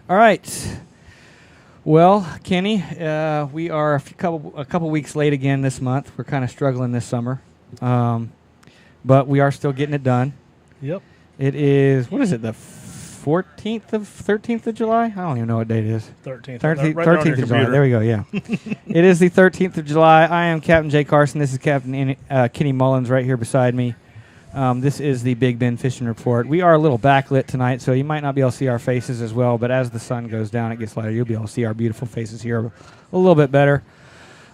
All right. Well, Kenny, we are a couple weeks late again this month. We're kind of struggling this summer, but we are still getting it done. Yep. It is, what is it, the 13th of July? I don't even know what date it is. 13th. 13th of July. There we go, yeah. It is the 13th of July. I am Captain Jay Carson. This is Captain Kenny Mullins right here beside me. This is the Big Bend Fishing Report. We are a little backlit tonight, so you might not be able to see our faces as well, but as the sun goes down, it gets lighter. You'll be able to see our beautiful faces here a little bit better.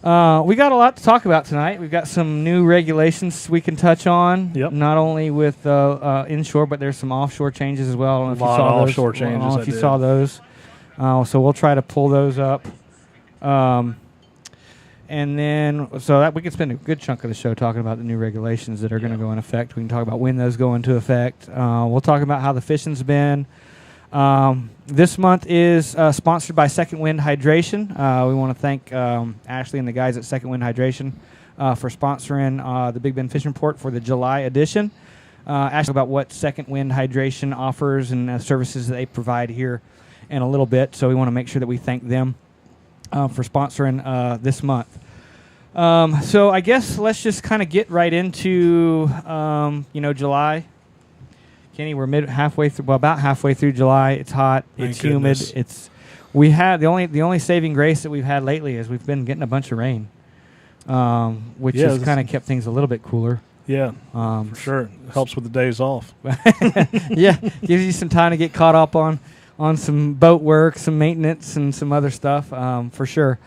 We got a lot to talk about tonight. We've got some new regulations we can touch on, not only with inshore, but there's some offshore changes as well. I don't know if you saw those. Offshore changes. I don't know if you saw those. So we'll try to pull those up. And then, so that we could spend a good chunk of the show talking about the new regulations that are going to go in effect. We can talk about when those go into effect. We'll talk about how the fishing's been. This month is sponsored by Second Wind Hydration. We want to thank Ashley and the guys at Second Wind Hydration for sponsoring the Big Bend Fishing Report for the July edition. Ashley about what Second Wind Hydration offers and services that they provide here in a little bit. So we want to make sure that we thank them for sponsoring this month. So I guess let's just kind of get right into July. Kenny, we're about halfway through July. It's hot. It's humid. We had the only saving grace that we've had lately is we've been getting a bunch of rain, which has kind of kept things a little bit cooler. Yeah, for sure. It helps with the days off. Yeah, gives you some time to get caught up on some boat work, some maintenance, and some other stuff, for sure.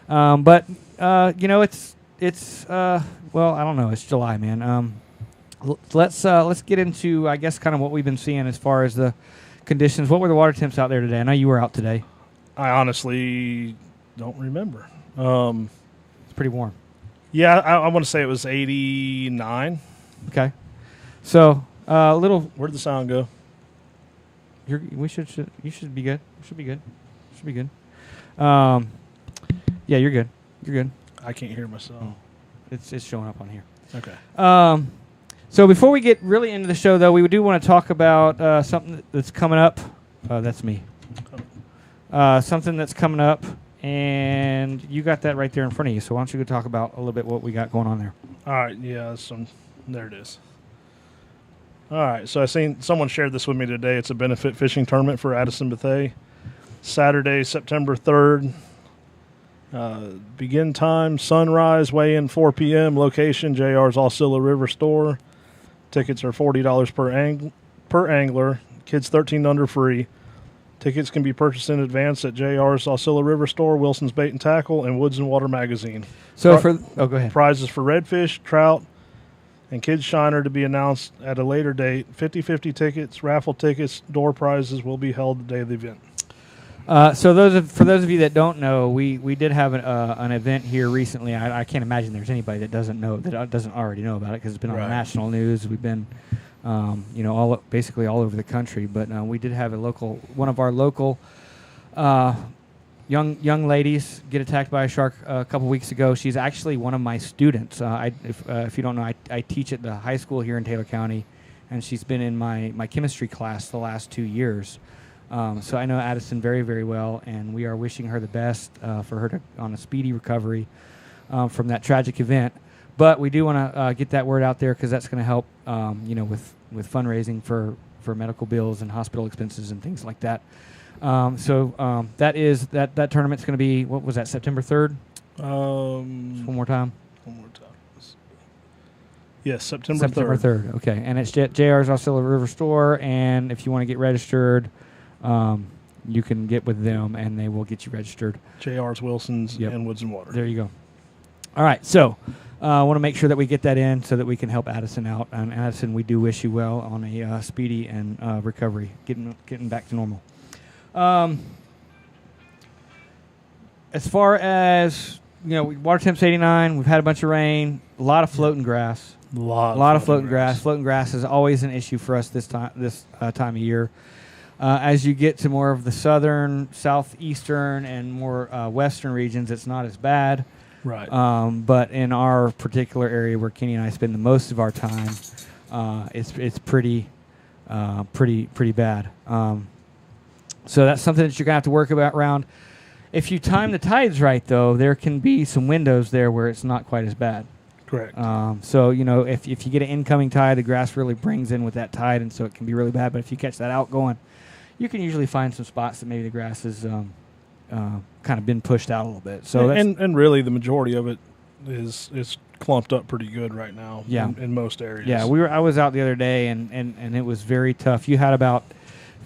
But it's well, I don't know. It's July, man. Let's get into, I guess, kind of what we've been seeing as far as the conditions. What were the water temps out there today? I know you were out today. I honestly don't remember. It's pretty warm. Yeah, I want to say it was 89. Okay. So little. Where'd the sound go? You should be good. Should be good. Yeah, you're good. You're good. I can't hear myself. It's showing up on here. Okay. So before we get really into the show, though, we do want to talk about something that's coming up. That's me. Something that's coming up, and you got that right there in front of you. So why don't you go talk about a little bit what we got going on there? All right. Yeah. There it is. All right. So I seen someone shared this with me today. It's a benefit fishing tournament for Addison Bethea. Saturday, September 3rd. Begin time, sunrise, weigh-in 4 p.m. Location, JR's Osceola River Store. Tickets are $40 per angler. Kids 13 under free. Tickets can be purchased in advance at JR's Osceola River Store, Wilson's Bait and Tackle, and Woods and Water Magazine. So go ahead. Prizes for redfish, trout, and kids shiner to be announced at a later date. 50-50 tickets, raffle tickets, door prizes will be held the day of the event. So for those of you that don't know, we did have an event here recently. I can't imagine there's anybody that doesn't already know about it because it's been on the national news. We've been, basically all over the country. But we did have one of our local young ladies get attacked by a shark a couple weeks ago. She's actually one of my students. If you don't know, I teach at the high school here in Taylor County, and she's been in my chemistry class the last 2 years. So I know Addison very, very well, and we are wishing her the best for her on a speedy recovery from that tragic event. But we do want to get that word out there because that's going to help, with fundraising for medical bills and hospital expenses and things like that. So that tournament's going to be, what was that, September 3rd? One more time. Yes, September 3rd. Okay, and it's JR's Osceola River Store, and if you want to get registered, you can get with them, and they will get you registered. JR's, Wilson's, and Woods and Water. There you go. All right, so I want to make sure that we get that in so that we can help Addison out. And Addison, we do wish you well on a speedy and recovery, getting back to normal. As far as, water temp's 89. We've had a bunch of rain, a lot of floating grass. A lot of floating grass. Floating grass is always an issue for us this time of year. As you get to more of the southern, southeastern, and more western regions, it's not as bad. Right. But in our particular area where Kenny and I spend the most of our time, it's pretty pretty bad. So that's something that you're gonna have to work about around. If you time the tides right, though, there can be some windows there where it's not quite as bad. Correct. So if you get an incoming tide, the grass really brings in with that tide, and so it can be really bad. But if you catch that outgoing, you can usually find some spots that maybe the grass has kind of been pushed out a little bit. So and really the majority of it is clumped up pretty good right now. Yeah. In most areas. Yeah, I was out the other day and it was very tough. You had about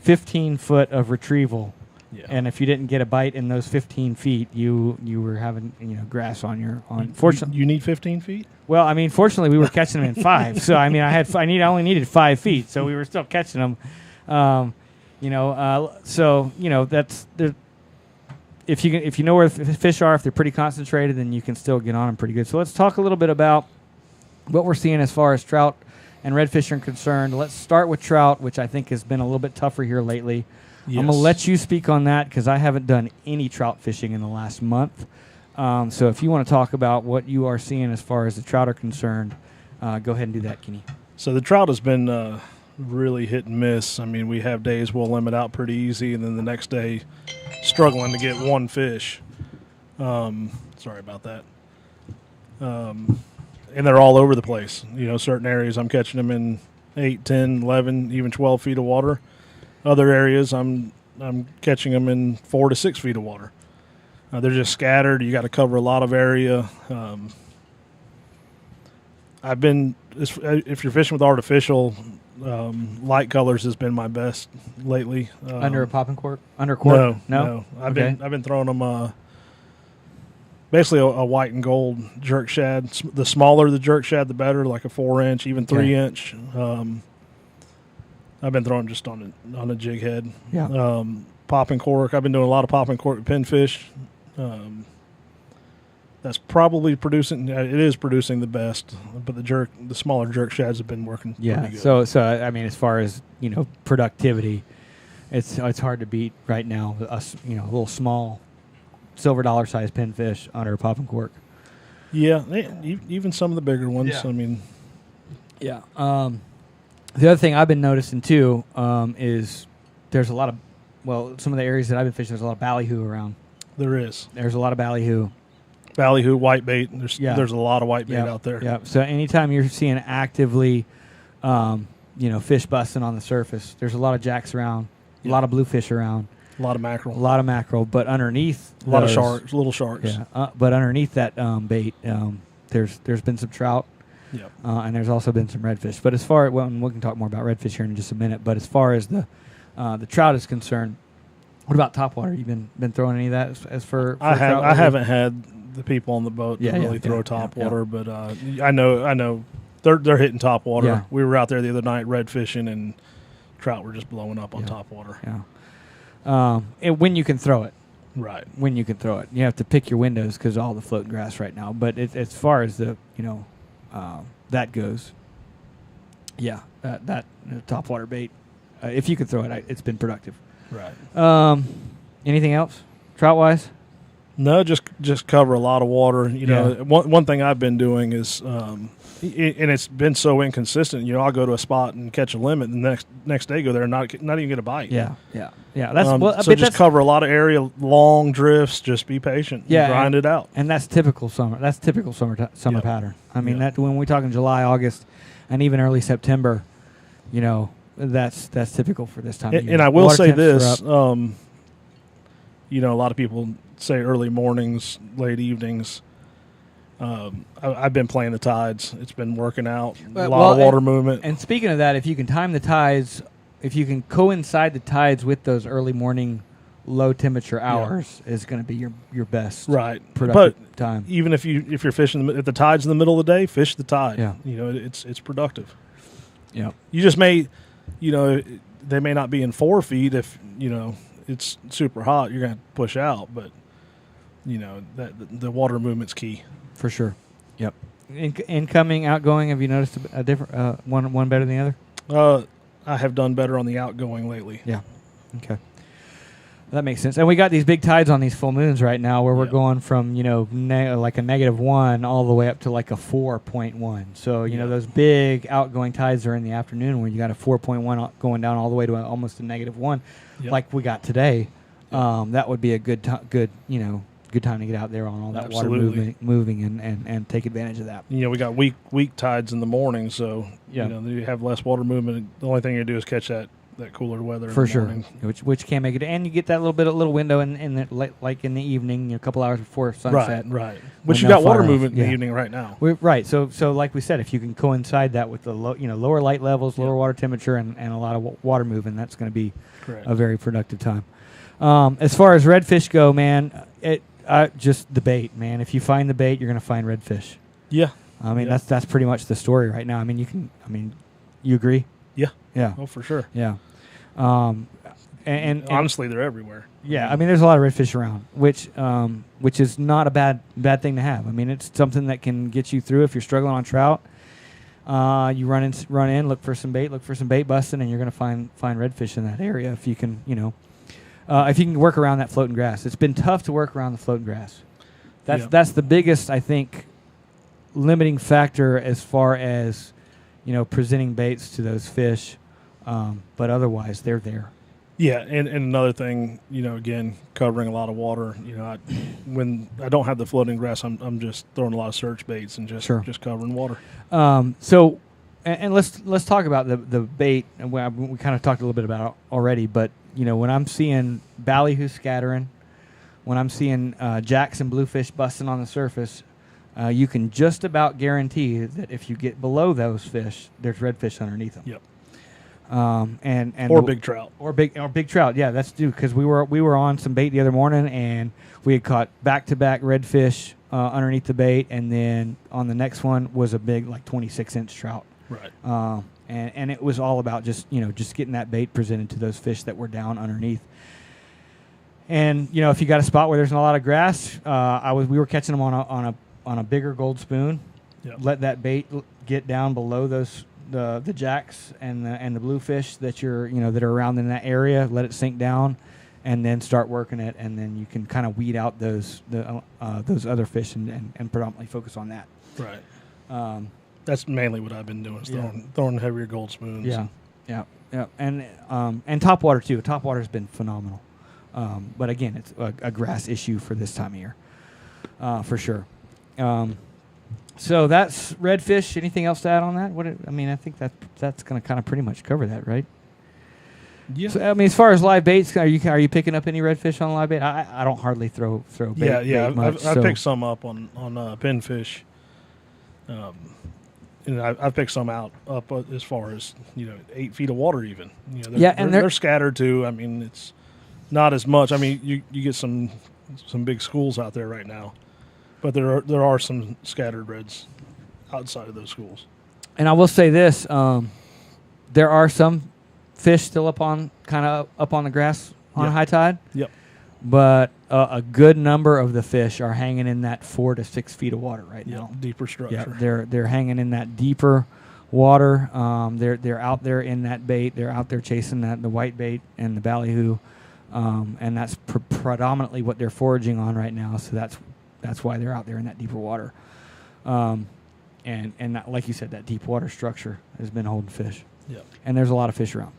15 foot of retrieval. Yeah. And if you didn't get a bite in those 15 feet, you were having grass on your on. Fortunately, you need 15 feet. Well, I mean, fortunately, we were catching them in 5. So I mean, I only needed 5 feet, so we were still catching them. That's there. If you know where the fish are, if they're pretty concentrated, then you can still get on them pretty good. So let's talk a little bit about what we're seeing as far as trout and redfish are concerned. Let's start with trout, which I think has been a little bit tougher here lately. Yes. I'm going to let you speak on that because I haven't done any trout fishing in the last month. So if you want to talk about what you are seeing as far as the trout are concerned, go ahead and do that, Kenny. So the trout has been really hit and miss. I mean, we have days we'll limit out pretty easy, and then the next day struggling to get one fish. Sorry about that. And they're all over the place. Certain areas I'm catching them in 8, 10, 11, even 12 feet of water. Other areas, I'm catching them in 4 to 6 feet of water. They're just scattered. You got to cover a lot of area. If you're fishing with artificial, light colors has been my best lately. Under a popping cork? Under cork? No. I've been throwing them basically a white and gold jerk shad. The smaller the jerk shad, the better, like a 4-inch, even 3-inch. I've been throwing just on a jig head. Yeah. Popping cork. I've been doing a lot of popping cork with pinfish. That's probably producing. It is producing the best, but the smaller jerk shads have been working. Yeah. Pretty good. So I mean, as far as productivity, it's hard to beat right now. A little small silver dollar size pinfish under a popping cork. Yeah, even some of the bigger ones. Yeah. I mean, yeah. The other thing I've been noticing too is there's a lot of some of the areas that I've been fishing. There's a lot of ballyhoo around. There's a lot of ballyhoo. Ballyhoo, whitebait. There's a lot of whitebait out there. Yeah. So anytime you're seeing actively, fish busting on the surface, there's a lot of jacks around, a lot of bluefish around, a lot of mackerel, but underneath a lot of sharks, little sharks. Yeah. But underneath that bait, there's been some trout. Yeah. And there's also been some redfish. But as far as we can talk more about redfish here in just a minute. But as far as the trout is concerned, what about topwater? You been throwing any of that as for I trout? I haven't had the people on the boat that really throw topwater, but I know they're hitting topwater. Yeah. We were out there the other night red fishing, and trout were just blowing up on topwater. Yeah. When you can throw it. Right. When you can throw it. You have to pick your windows because of all the floating grass right now. But as far as the that goes, that topwater bait, if you can throw it, it's been productive. Right. Anything else, trout wise? No, just cover a lot of water. One thing I've been doing is, and it's been so inconsistent. I'll go to a spot and catch a limit, and the next day go there and not even get a bite. Yeah. That's cover a lot of area, long drifts. Just be patient. Yeah, grind it out. And that's typical summer. That's typical summer pattern. I mean, that when we talk in July, August, and even early September, that's typical for this time of year. And I will say this, a lot of people say early mornings, late evenings. I've been playing the tides. It's been working out. A lot of water movement. And speaking of that, if you can time the tides, if you can coincide the tides with those early morning low temperature hours, is going to be your best productive time. Even if you're fishing, if the tide's in the middle of the day, fish the tide. Yeah. It's productive. Yeah. You just may, they may not be in 4 feet if it's super hot. You're going to push out, but that the water movement's key. For sure. Yep. Incoming, outgoing. Have you noticed a different one better than the other? I have done better on the outgoing lately. Yeah. Okay. That makes sense. And we got these big tides on these full moons right now where we're Yeah. going from, like a -1 all the way up to like a 4.1. So, Yeah. those big outgoing tides are in the afternoon where you got a 4.1 going down all the way to almost a -1 Yep. like we got today. Yep. That would be a good time to get out there on all that Absolutely. water moving and take advantage of that. We got weak tides in the morning, so Yeah. you have less water movement. The only thing you do is catch that cooler weather For in the sure, morning. which can make it, and you get that little window in the like in the evening, a couple hours before sunset. Right. when Which you they'll got water fire off. movement in Yeah. the evening right now. Right. So like we said, if you can coincide that with the lower light levels, lower Yep. water temperature, and a lot of water moving, that's going to be Correct. a very productive time. As far as redfish go, man, just the bait, man. If you find the bait, you're going to find redfish. Yeah. I mean, Yeah. that's pretty much the story right now. I mean, you agree? Yeah. Yeah. Oh, for sure. Yeah. And Honestly, they're everywhere. yeah, I mean, there's a lot of redfish around, which is not a bad thing to have. I mean, it's something that can get you through if you're struggling on trout. You run in, look for some bait busting, and you're going to find redfish in that area if you can, if you can work around that floating grass. It's been tough to work around the floating grass. That's the biggest, I think, limiting factor as far as presenting baits to those fish. But otherwise, they're there. Yeah, and another thing, again, covering a lot of water. When I don't have the floating grass, I'm just throwing a lot of search baits and just covering water. So let's talk about the bait. And we kind of talked a little bit about it already. But when I'm seeing ballyhoo scattering, when I'm seeing jacks and bluefish busting on the surface, you can just about guarantee that if you get below those fish, there's redfish underneath them. Yep. Or big trout. Or big trout. Yeah, that's due because we were on some bait the other morning and we had caught back-to-back redfish underneath the bait, and then on the next one was a big 26-inch trout. Right. And it was all about just getting that bait presented to those fish that were down underneath. And if you got a spot where there's not a lot of grass, we were catching them on a bigger gold spoon. Yep. Let that bait get down below those the jacks and the bluefish that that are around in that area. Let it sink down, and then start working it, and then you can kind of weed out those other fish and predominantly focus on that. Right. That's mainly what I've been doing, is throwing heavier gold spoons. Yeah, and topwater too. Topwater's been phenomenal, but again, it's a grass issue for this time of year, for sure. So that's redfish. Anything else to add on that? I think that's going to kind of pretty much cover that, right? Yeah. So, as far as live baits, are you picking up any redfish on live bait? I don't hardly throw bait. Yeah. Bait much, I've picked some up on pinfish. I've picked some up as far as 8 feet of water even. They're scattered too. I mean, it's not as much. I mean, you get some big schools out there right now. But there are some scattered reds outside of those schools. And I will say this: there are some fish still up on the grass on high tide. Yep. But a good number of the fish are hanging in that 4 to 6 feet of water right now. Deeper structure. Yeah, they're hanging in that deeper water. They're out there in that bait. They're out there chasing the white bait and the ballyhoo, and that's predominantly what they're foraging on right now. So that's why they're out there in that deeper water. And that, like you said, that deep water structure has been holding fish. Yeah. And there's a lot of fish around.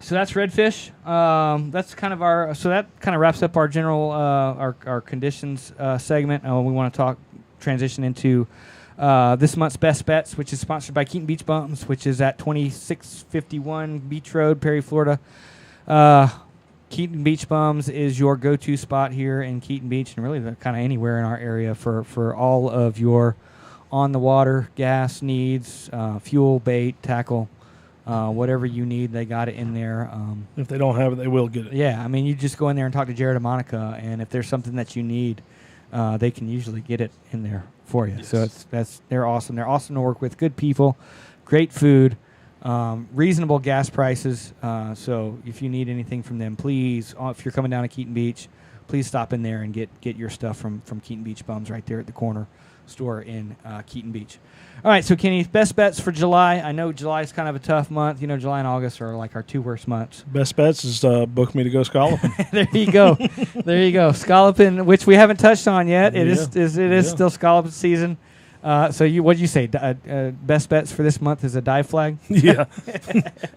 So that's redfish. That's kind of that kind of wraps up our general our conditions segment. We want to transition into this month's best bets, which is sponsored by Keaton Beach Bums, which is at 2651 Beach Road, Perry, Florida. Keaton Beach Bums is your go-to spot here in Keaton Beach, and really kind of anywhere in our area for all of your on-the-water gas needs, fuel, bait, tackle, whatever you need. They got it in there. If they don't have it, they will get it. Yeah, you just go in there and talk to Jared and Monica, and if there's something that you need, they can usually get it in there for you. Yes. So they're awesome. They're awesome to work with. Good people, great food. Reasonable gas prices. So if you need anything from them, please, if you're coming down to Keaton Beach, please stop in there and get your stuff from Keaton Beach Bums right there at the corner store in Keaton Beach. All right, so Kenny, best bets for July. I know July is kind of a tough month. You know, July and August are like our 2 worst months. Best bets is book me to go scalloping. There you go. There you go. Scalloping, which we haven't touched on yet. It is still scalloping season. So what did you say? Best bets for this month is a dive flag? Yeah.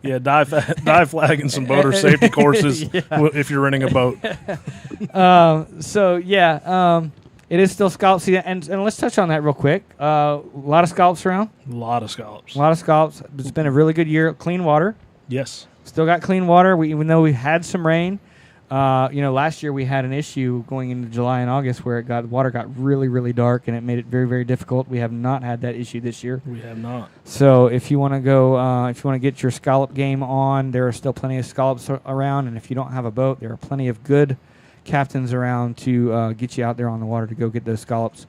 Yeah, dive flag and some boater safety courses if you're renting a boat. It is still scallop season. And let's touch on that real quick. A lot of scallops around. A lot of scallops. A lot of scallops. It's been a really good year. Clean water. Yes. Still got clean water. Even though we had some rain. Last year we had an issue going into July and August where water got really, really dark, and it made it very, very difficult. We have not had that issue this year. We have not. So if you want to go, if you want to get your scallop game on, there are still plenty of scallops around, and if you don't have a boat, there are plenty of good captains around to get you out there on the water to go get those scallops.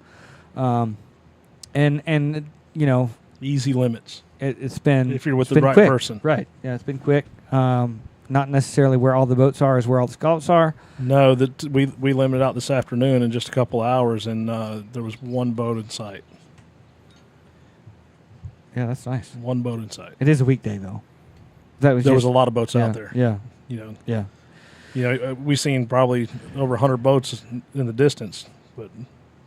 Easy limits. It's been, if you're with the right quick. person, right? Yeah, it's been quick. Not necessarily where all the boats are is where all the scallops are. No, we limited out this afternoon in just a couple hours, and there was one boat in sight. Yeah, that's nice. One boat in sight. It is a weekday though. There was a lot of boats out there. Yeah. Yeah. We've seen probably over 100 boats in the distance, but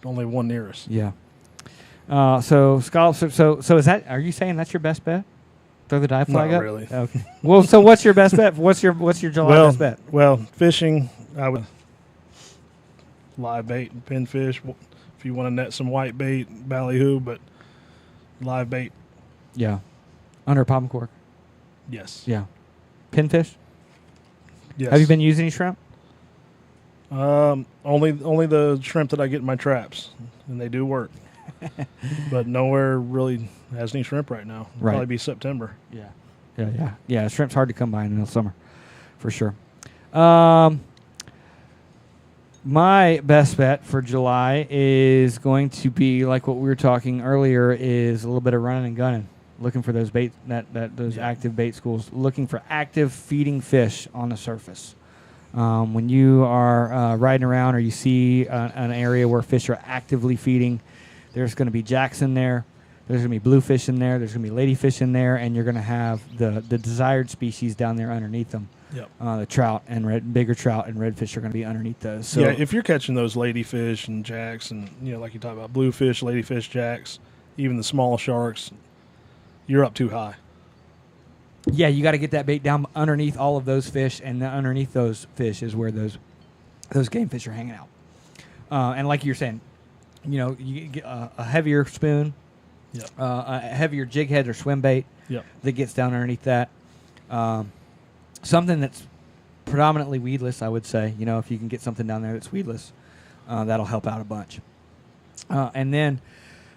only one near us. Yeah. So scallops. So is that? Are you saying that's your best bet? Throw the dive flag Not up? really. Okay. Well, so what's your best bet? What's your July best bet? Well, fishing, I would live bait and pinfish. If you want to net some white bait, ballyhoo, but live bait. Yeah. Under pop and cork. Yes. Yeah. Pinfish? Yes. Have you been using any shrimp? Only the shrimp that I get in my traps, and they do work. But nowhere really has any shrimp right now. It'll probably be September. Yeah. Shrimp's hard to come by in the summer, for sure. My best bet for July is going to be like what we were talking earlier. Is a little bit of running and gunning, looking for those bait those active bait schools, looking for active feeding fish on the surface. When you are riding around or you see an area where fish are actively feeding. There's going to be jacks in there. There's going to be bluefish in there. There's going to be ladyfish in there, and you're going to have the desired species down there underneath them. Yep. The trout and bigger trout and redfish are going to be underneath those. So if you're catching those ladyfish and jacks, and like you talk about bluefish, ladyfish, jacks, even the small sharks, you're up too high. Yeah, you got to get that bait down underneath all of those fish, and underneath those fish is where those game fish are hanging out. And like you're saying. You get a heavier spoon, a heavier jig head or swim bait that gets down underneath that. Something that's predominantly weedless, I would say. If you can get something down there that's weedless, that'll help out a bunch. And then,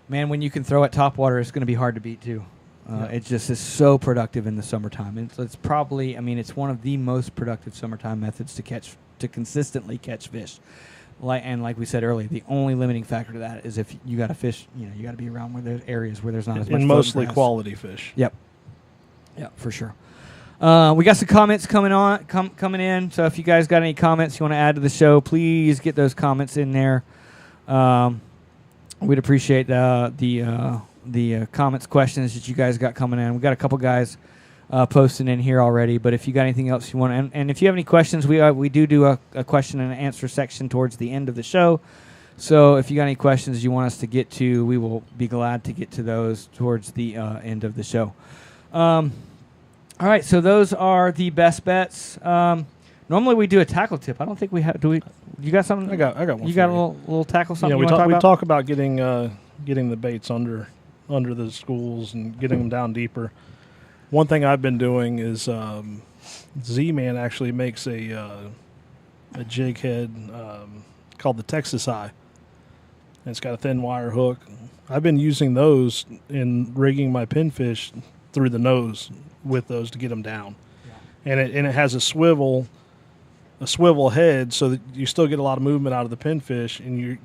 man, when you can throw at topwater, it's going to be hard to beat too. It just is so productive in the summertime. It's probably, it's one of the most productive summertime methods to consistently catch fish. Like we said earlier, the only limiting factor to that is if you got to fish, you got to be around where there's areas where there's not as much. And mostly quality fish. Yep. Yeah, for sure. We got some comments coming in. So if you guys got any comments you want to add to the show, please get those comments in there. We'd appreciate the comments, questions that you guys got coming in. We got a couple guys posting in here already, but if you got anything else you want, and if you have any questions, we do a question and answer section towards the end of the show. So if you got any questions you want us to get to, we will be glad to get to those towards the end of the show. All right, so those are the best bets. Normally we do a tackle tip. I don't think we have. Do we? You got something? I got one. You got a little tackle something? Yeah, we talk about getting the baits under the schools and getting them down deeper. One thing I've been doing is Z-Man actually makes a jig head called the Texas Eye. And it's got a thin wire hook. I've been using those in rigging my pinfish through the nose with those to get them down. Yeah. And it has a swivel head so that you still get a lot of movement out of the pinfish, and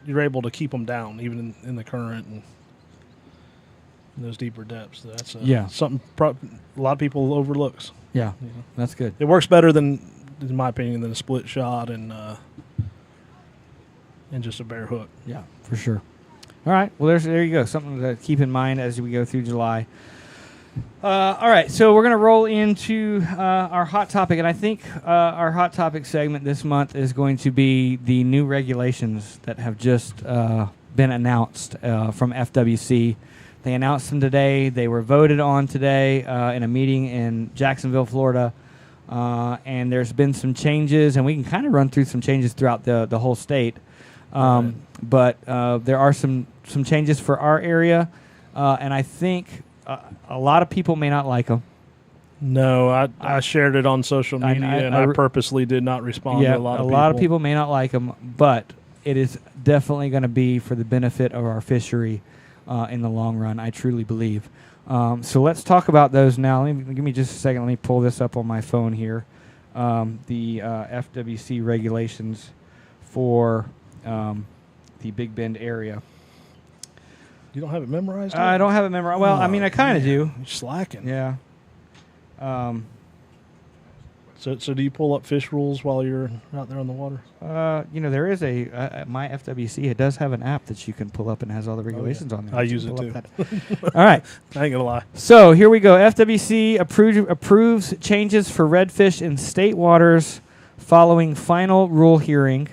you're able to keep them down even in the current and in those deeper depths. That's something a lot of people overlooks. Yeah, that's good. It works better in my opinion, than a split shot and just a bare hook. Yeah, for sure. All right. Well, there you go. Something to keep in mind as we go through July. All right. So we're going to roll into our hot topic. And I think our hot topic segment this month is going to be the new regulations that have just been announced from FWC. They announced them today. They were voted on today in a meeting in Jacksonville, Florida. And there's been some changes, and we can kind of run through some changes throughout the whole state. But there are some changes for our area, and I think a lot of people may not like them. No, I shared it on social media, I purposely did not respond to a lot of people. A lot of people may not like them, but it is definitely going to be for the benefit of our fishery in the long run, I truly believe. So let's talk about those now. Give me just a second. Let me pull this up on my phone here. The FWC regulations for the Big Bend area. You don't have it memorized? I don't have it memorized. Well, I mean, I kind of do. You're slacking. Yeah. So do you pull up fish rules while you're out there on the water? There is my FWC. It does have an app that you can pull up and has all the regulations on there. I use it too. All right. I ain't gonna lie. So here we go. FWC approves changes for redfish in state waters following final rule hearing.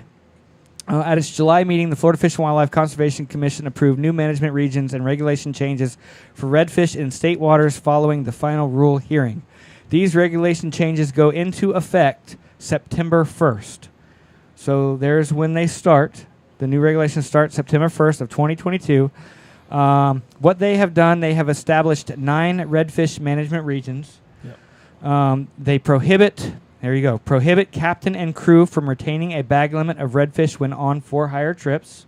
At its July meeting, the Florida Fish and Wildlife Conservation Commission approved new management regions and regulation changes for redfish in state waters following the final rule hearing. These regulation changes go into effect September 1st. So there's when they start. The new regulations start September 1st of 2022. What they have done, they have established 9 redfish management regions. Yep. They prohibit captain and crew from retaining a bag limit of redfish when on for-hire trips.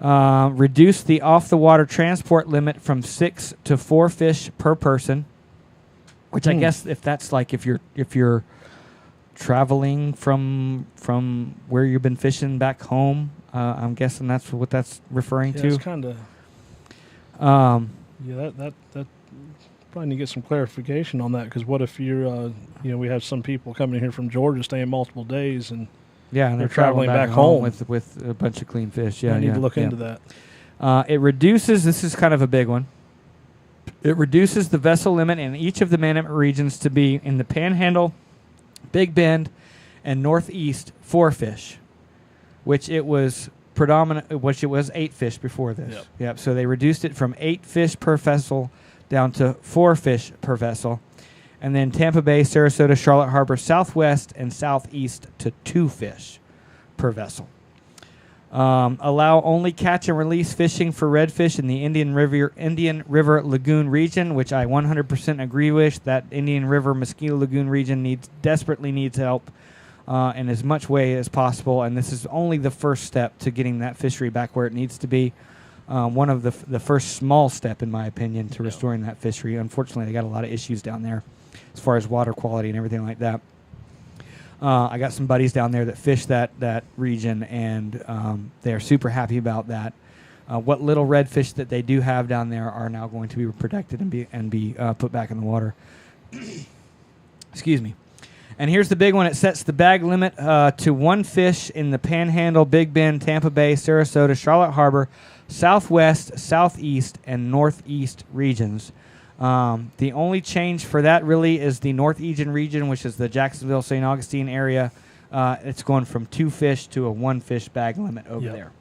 Reduce the off-the-water transport limit from 6 to 4 fish per person. Which I guess if you're traveling from where you've been fishing back home, I'm guessing that's what that's referring to. It's kind of. That probably need to get some clarification on that, because what if you're we have some people coming here from Georgia staying multiple days and they're traveling back home with a bunch of clean fish. Yeah, I need to look into that. It reduces. This is kind of a big one. It reduces the vessel limit in each of the management regions to be in the Panhandle, Big Bend, and Northeast 4 fish, which it was 8 fish before this. Yep. So they reduced it from 8 fish per vessel down to 4 fish per vessel, and then Tampa Bay, Sarasota, Charlotte Harbor, Southwest, and Southeast to 2 fish per vessel. Allow only catch and release fishing for redfish in the Indian River Lagoon region, which I 100% agree with. That Indian River Mosquito Lagoon region desperately needs help in as much way as possible, and this is only the first step to getting that fishery back where it needs to be. One of the first small step, in my opinion, to restoring that fishery. Unfortunately, they got a lot of issues down there as far as water quality and everything like that. I got some buddies down there that fish that region, and they're super happy about that. What little redfish that they do have down there are now going to be protected and be put back in the water. Excuse me. And here's the big one. It sets the bag limit to 1 fish in the Panhandle, Big Bend, Tampa Bay, Sarasota, Charlotte Harbor, Southwest, Southeast, and Northeast regions. The only change for that really is the Northeastern region, which is the Jacksonville, St. Augustine area. It's going from 2 fish to a 1 fish bag limit over there.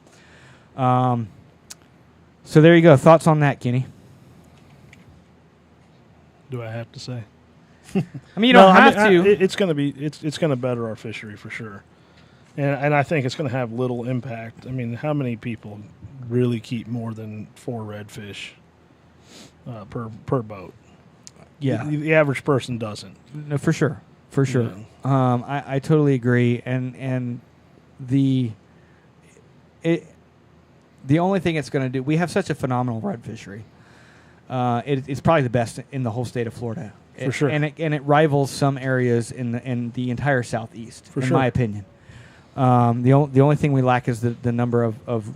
So there you go. Thoughts on that, Kenny? Do I have to say? I mean, you don't have to. It's going to be it's going to better our fishery for sure, and I think it's going to have little impact. I mean, how many people really keep more than 4 redfish per boat? Yeah, the average person doesn't. No, for sure. Yeah. I totally agree, and the only thing it's going to do, we have such a phenomenal red fishery. It's probably the best in the whole state of Florida. For sure. And it rivals some areas in the entire Southeast, in my opinion. The only thing we lack is the number of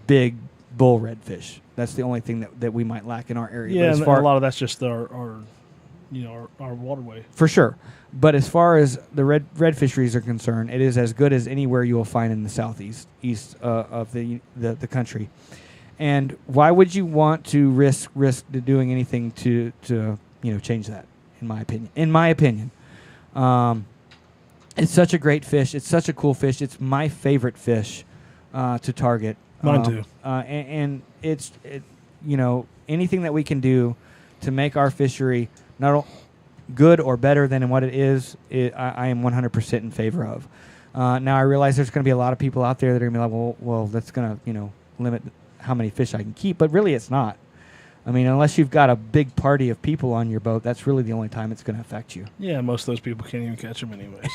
big bull redfish. That's the only thing that we might lack in our area. Yeah, and a lot of that's just our our waterway. For sure. But as far as the red fisheries are concerned, it is as good as anywhere you will find in the southeast east of the country. And why would you want to risk doing anything to change that? In my opinion, it's such a great fish. It's such a cool fish. It's my favorite fish to target. Mine too. And it's anything that we can do to make our fishery not good or better than what it is, I am 100% in favor of. Now I realize there's going to be a lot of people out there that are going to be like, well, that's going to limit how many fish I can keep, but really it's not. I mean, unless you've got a big party of people on your boat, that's really the only time it's going to affect you. Yeah, most of those people can't even catch them anyways.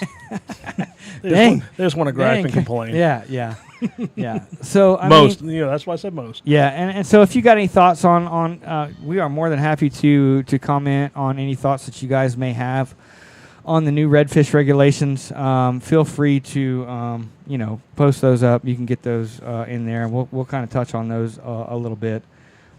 They just want to gripe and complain. Yeah. Yeah. So most, that's why I said most. Yeah, and so if you got any thoughts on we are more than happy to comment on any thoughts that you guys may have on the new redfish regulations. Feel free to post those up. You can get those in there. We'll kind of touch on those a little bit.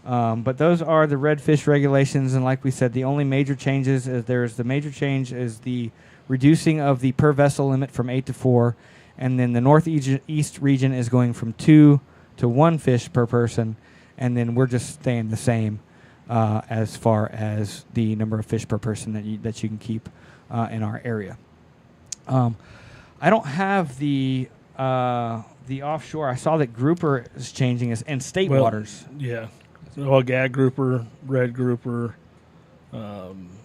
But those are the redfish regulations, and like we said, the only major changes is the major change is the reducing of the per vessel limit from 8 to 4, and then the northeast region is going from 2 to 1 fish per person, and then we're just staying the same as far as the number of fish per person that you can keep in our area. I don't have the offshore. I saw that grouper is changing and state waters. Yeah. Well, gag grouper, red grouper, amberjack.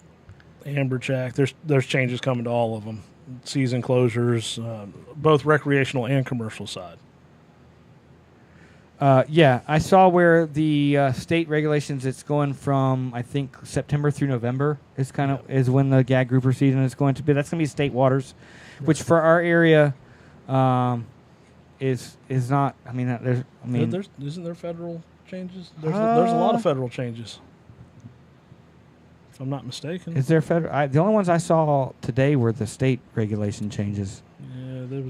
There's changes coming to all of them. Season closures, both recreational and commercial side. Yeah, I saw where the state regulations. It's going from I think September through November is when the gag grouper season is going to be. That's going to be state waters, which for our area is not. I mean, isn't there federal changes? There's a lot of federal changes, if I'm not mistaken. Is there federal? The only ones I saw today were the state regulation changes. Yeah,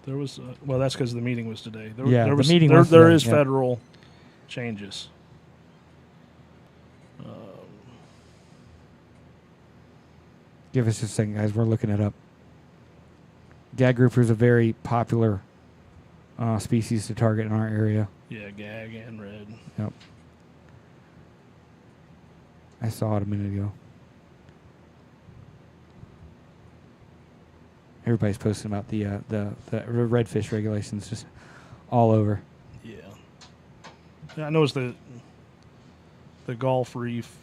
there was. Well, that's because the meeting was today. The meeting was today. There is federal changes. Give us a second, guys. We're looking it up. Gag grouper is a very popular species to target in our area. Yeah, gag and red. Yep. I saw it a minute ago. Everybody's posting about the redfish regulations just all over. Yeah. I know it's the Gulf Reef.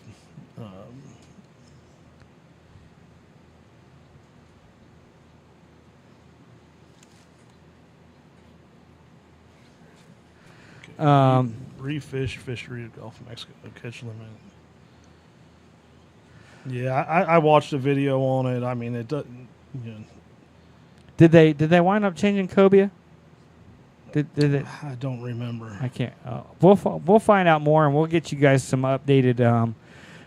Reef fishery of Gulf of Mexico catch limit. Yeah, I watched a video on it. I mean, it doesn't. Did they wind up changing cobia? Did it? I don't remember. I can't. We'll find out more, and we'll get you guys some updated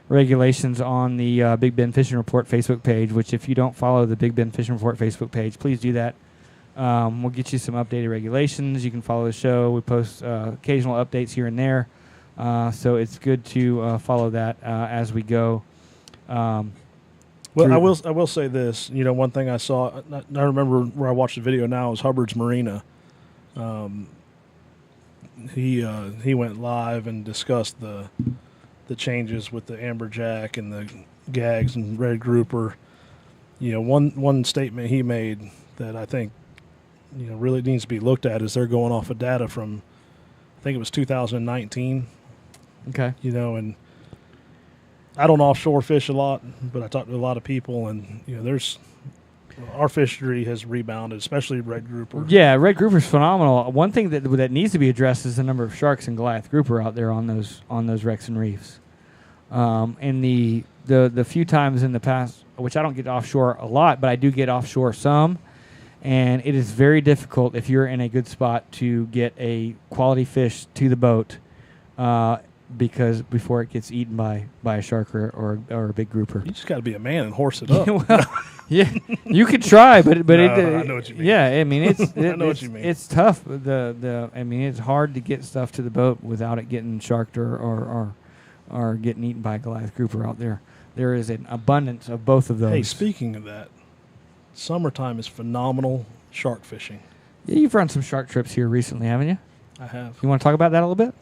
regulations on the Big Bend Fishing Report Facebook page. Which, if you don't follow the Big Bend Fishing Report Facebook page, please do that. We'll get you some updated regulations. You can follow the show. We post occasional updates here and there, so it's good to follow that as we go. Well, I will say this. One thing I saw. I remember where I watched the video now is Hubbard's Marina. He went live and discussed the changes with the amberjack and the gags and red grouper. One statement he made that I think really needs to be looked at is they're going off of data from I think it was 2019. Okay. And I don't offshore fish a lot, but I talk to a lot of people, and our fishery has rebounded, especially red grouper. Yeah, red grouper's phenomenal. One thing that needs to be addressed is the number of sharks and Goliath grouper out there on those wrecks and reefs. And the few times in the past, which I don't get offshore a lot, but I do get offshore some, and it is very difficult if you're in a good spot to get a quality fish to the boat. Because before it gets eaten by a shark or a big grouper, you just got to be a man and horse it up. Well, yeah, you could try, but I know what you mean. Yeah, I mean I know what you mean. It's tough. It's hard to get stuff to the boat without it getting sharked or getting eaten by a Goliath grouper out there. there is an abundance of both of those. Hey, speaking of that, summertime is phenomenal shark fishing. Yeah, you've run some shark trips here recently, haven't you? I have. You want to talk about that a little bit?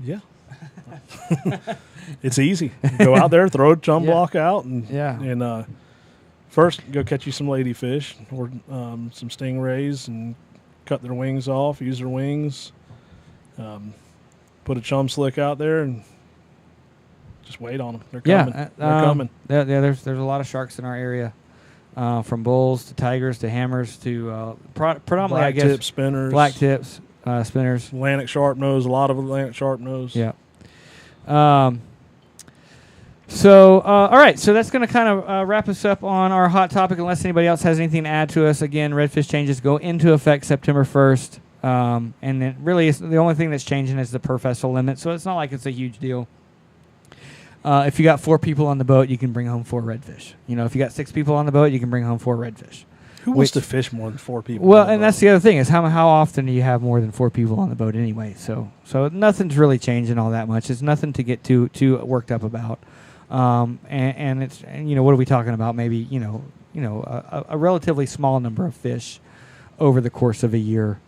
Yeah. It's easy. Go out there, throw a chum block out, and first go catch you some ladyfish or some stingrays and cut their wings off. Use their wings. Put a chum slick out there and just wait on them. They're coming. They're coming. Yeah, there's a lot of sharks in our area, from bulls to tigers to hammers to predominantly, I guess, black tip spinners. Black tips, spinners. Atlantic sharpnose. A lot of Atlantic sharpnose. Yeah. So, all right. So that's going to kind of wrap us up on our hot topic. Unless anybody else has anything to add to us, again, redfish changes go into effect September 1st, and then really the only thing that's changing is the per vessel limit. So it's not like it's a huge deal. If you got 4 people on the boat, you can bring home 4 redfish. If you got 6 people on the boat, you can bring home 4 redfish. Who wants to fish more than 4 people? Well, and that's the other thing is how often do you have more than 4 people on the boat anyway? So nothing's really changing all that much. It's nothing to get too worked up about. And it's what are we talking about? Maybe a relatively small number of fish over the course of a year.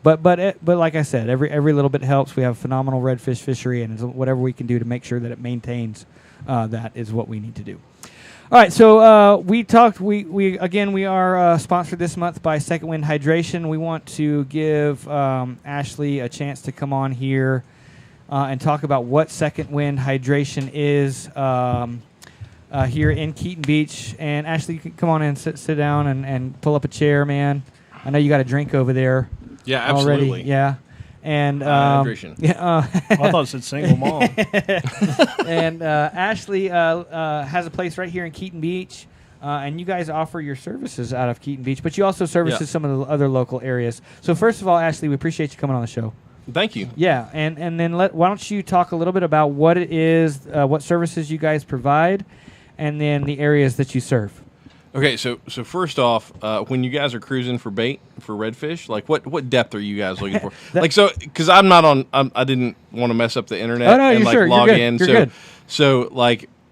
But like I said, every little bit helps. We have a phenomenal redfish fishery, and whatever we can do to make sure that it maintains that is what we need to do. All right, so we are sponsored this month by Second Wind Hydration. We want to give Ashley a chance to come on here and talk about what Second Wind Hydration is here in Keaton Beach. And Ashley, you can come on in, sit down, and pull up a chair, man. I know you got a drink over there. Yeah, absolutely. Already. Yeah. And hydration. I thought it said single mom. And Ashley has a place right here in Keaton Beach, and you guys offer your services out of Keaton Beach, but you also services some of the other local areas. So first of all, Ashley, we appreciate you coming on the show. Thank you. Yeah, and then why don't you talk a little bit about what it is, what services you guys provide, and then the areas that you serve. Okay, so first off, when you guys are cruising for bait for redfish, like what depth are you guys looking for? Because I'm not on. I didn't want to mess up the internet and log in. You're good. So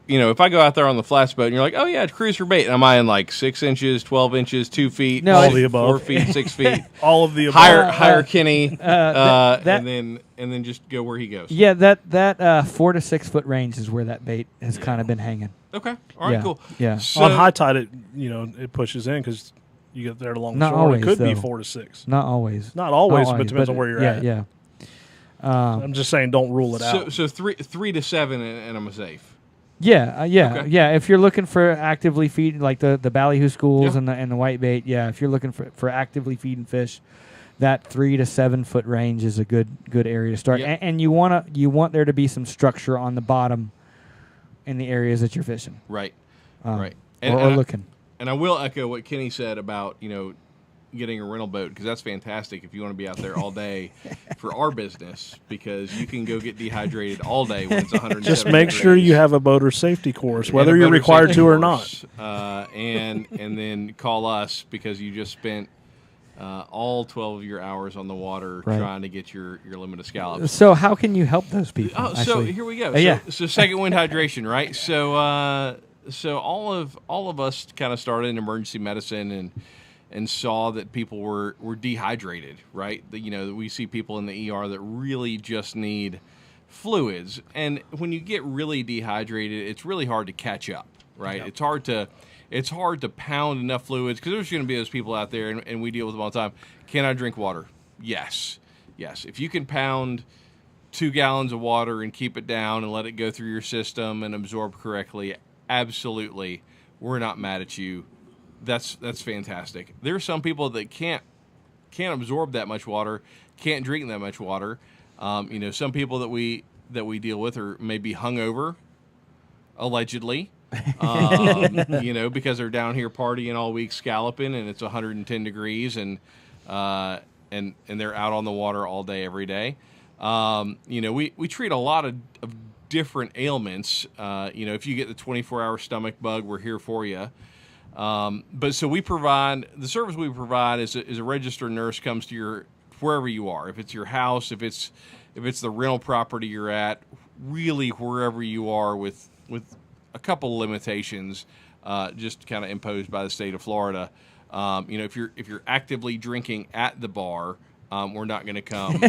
if I go out there on the flats boat and you're like, oh yeah, cruise for bait, am I in like 6 inches, 12 inches, 2 feet, no, all of the above, 4 feet, 6 feet, all of the above, higher Kenny, and then just go where he goes. Yeah, that 4 to 6 foot range is where that bait has kind of been hanging. Okay. All right, cool. Yeah. So, on high tide, it pushes in because you get there along the not shore. Always, it could be though. 4 to 6. Not always. Not always, but depends on where you're at. Yeah. I'm just saying, don't rule it out. So 3 to 7, and I'm safe. Yeah. Okay. Yeah. If you're looking for actively feeding, like the ballyhoo schools and the white bait, if you're looking for actively feeding fish, that 3 to 7 foot range is a good area to start. Yep. And you want there to be some structure on the bottom in the areas that you're fishing. Right. Right. And looking. And I will echo what Kenny said about getting a rental boat, because that's fantastic if you want to be out there all day for our business, because you can go get dehydrated all day when it's 107 Just make sure you have a boater safety course, whether you're required to or not. And then call us because you just spent all 12 of your hours on the water trying to get your limit of scallops. So how can you help those people? So here we go. So Second Wind Hydration, right? So all of us kind of started in emergency medicine and saw that people were dehydrated, right? We see people in the ER that really just need fluids. And when you get really dehydrated, it's really hard to catch up, right? Yep. It's hard to pound enough fluids, because there's going to be those people out there, and we deal with them all the time. Can I drink water? Yes. If you can pound 2 gallons of water and keep it down and let it go through your system and absorb correctly, absolutely, we're not mad at you. That's fantastic. There are some people that can't absorb that much water, can't drink that much water. Some people that we deal with are maybe hungover, allegedly. Because they're down here partying all week, scalloping, and it's 110 degrees, and they're out on the water all day, every day. We treat a lot of different ailments. If you get the 24-hour stomach bug, we're here for you. But so the service we provide is a registered nurse comes to wherever you are. If it's your house, if it's the rental property you're at, really wherever you are with a couple limitations, just kind of imposed by the state of Florida. If you're actively drinking at the bar, we're not going to come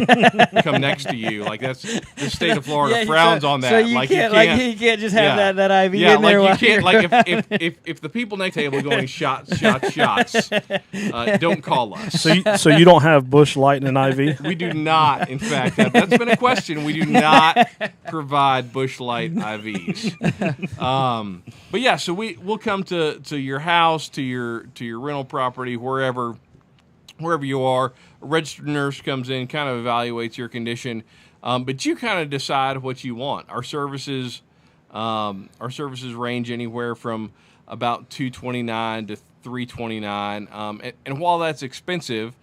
next to you. Like that's the state of Florida frowns on that. So you can't just have that IV in there. Like you can't. Like if the people next table are going shots, don't call us. So you don't have Busch Light and an IV? We do not. In fact, that's been a question. We do not provide Busch Light IVs. But yeah, so we'll come to your house, to your rental property, wherever you are. A registered nurse comes in, kind of evaluates your condition, but you kind of decide what you want. Our services range anywhere from about $229 to $329, and while that's expensive,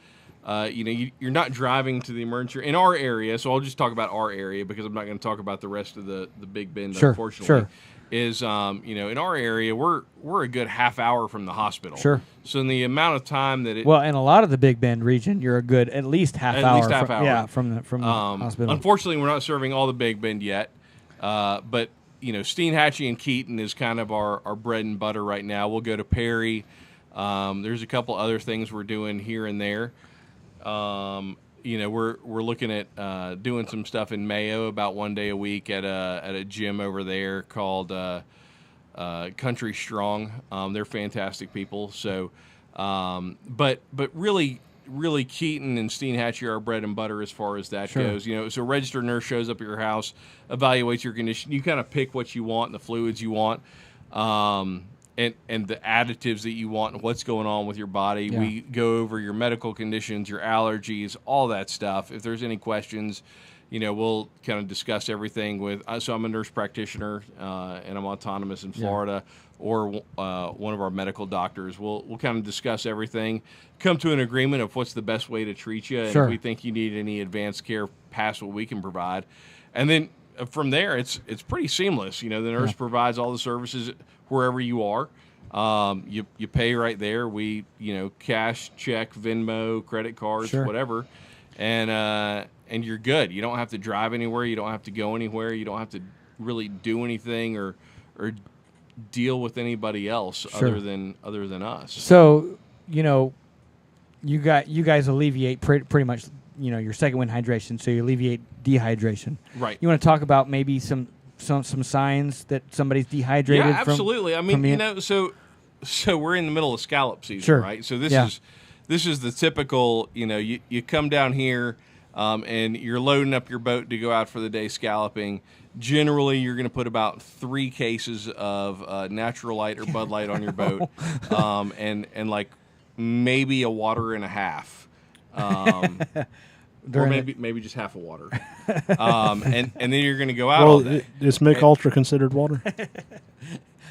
you're not driving to the emergency in our area. So I'll just talk about our area because I'm not going to talk about the rest of the Big Bend. Sure, unfortunately. sure. Is in our area we're a good half hour from the hospital. Sure. So in the amount of time that well, in a lot of the Big Bend region, you're a good at least half hour. Yeah, from the hospital. Unfortunately, we're not serving all the Big Bend yet, but Steenhatchee and Keaton is kind of our bread and butter right now. We'll go to Perry. There's a couple other things we're doing here and there. We're looking at doing some stuff in Mayo about one day a week at a gym over there called Country Strong. They're fantastic people. So, but really Keaton and Steenhatchee are our bread and butter as far as that goes. So a registered nurse shows up at your house, evaluates your condition. You kind of pick what you want and the fluids you want. And the additives that you want and what's going on with your body. Yeah. We go over your medical conditions, your allergies, all that stuff. If there's any questions, we'll kind of discuss everything with. So I'm a nurse practitioner, and I'm autonomous in Florida, or one of our medical doctors. We'll kind of discuss everything, come to an agreement of what's the best way to treat you, and if we think you need any advanced care past what we can provide, and then from there it's pretty seamless. The nurse provides all the services wherever you are. You pay right there. We, cash, check, Venmo, credit cards, whatever, and you're good. You don't have to drive anywhere. You don't have to go anywhere. You don't have to really do anything or deal with anybody else other than us. So, you guys alleviate pretty much, your second wind hydration. So you alleviate dehydration. Right. You want to talk about maybe some signs that somebody's dehydrated? Yeah, absolutely. So we're in the middle of scallop season, right? So this is the typical, you come down here and you're loading up your boat to go out for the day scalloping. Generally, you're going to put about 3 cases of Natural Light or Bud Light on your boat, and like maybe a water and a half. Or maybe just half a water, and then you're going to go out all day. Is Mick Ultra considered water?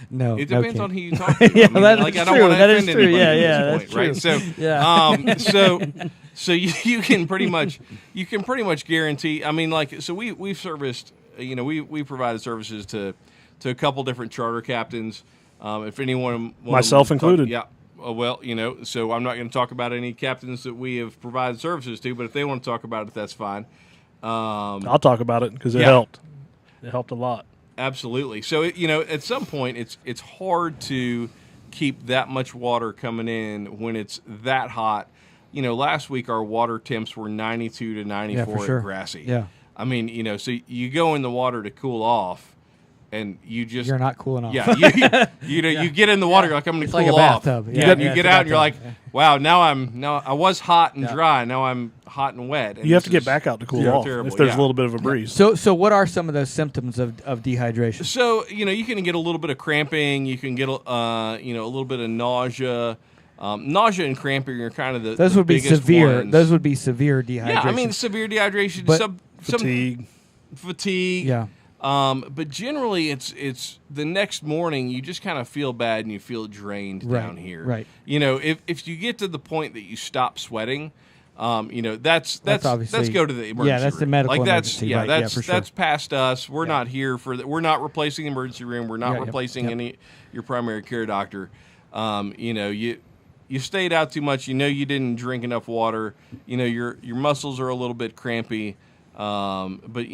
No, it depends on who you talk to. Yeah, I don't want to offend anybody at this point, right? So you can pretty much guarantee. We've serviced. We provided services to a couple different charter captains. If anyone, myself included, so I'm not going to talk about any captains that we have provided services to, but if they want to talk about it, that's fine. I'll talk about it because it helped. It helped a lot. Absolutely. So, at some point, it's hard to keep that much water coming in when it's that hot. Last week our water temps were 92 to 94 at Grassy. Yeah. So you go in the water to cool off, and you're not cooling off. Yeah, you get in the water, you're like, I'm going to cool like a off. Bathtub. Yeah, you get out and you're like, wow, now I was hot and dry, now I'm hot and wet. And you have to get back out to cool off if there's a little bit of a breeze. So what are some of those symptoms of dehydration? So you can get a little bit of cramping, you can get a little bit of nausea. Nausea and cramping are kind of the those would be severe. Ones. Those would be severe dehydration. Yeah, severe dehydration, fatigue. Yeah. But generally, it's the next morning you just kind of feel bad and you feel drained down here. Right. If you get to the point that you stop sweating, that's go to the emergency room. That's the medical emergency. That's past us. We're not here for that. We're not replacing the emergency room. We're not replacing your primary care doctor. You stayed out too much. You didn't drink enough water. Your muscles are a little bit crampy. But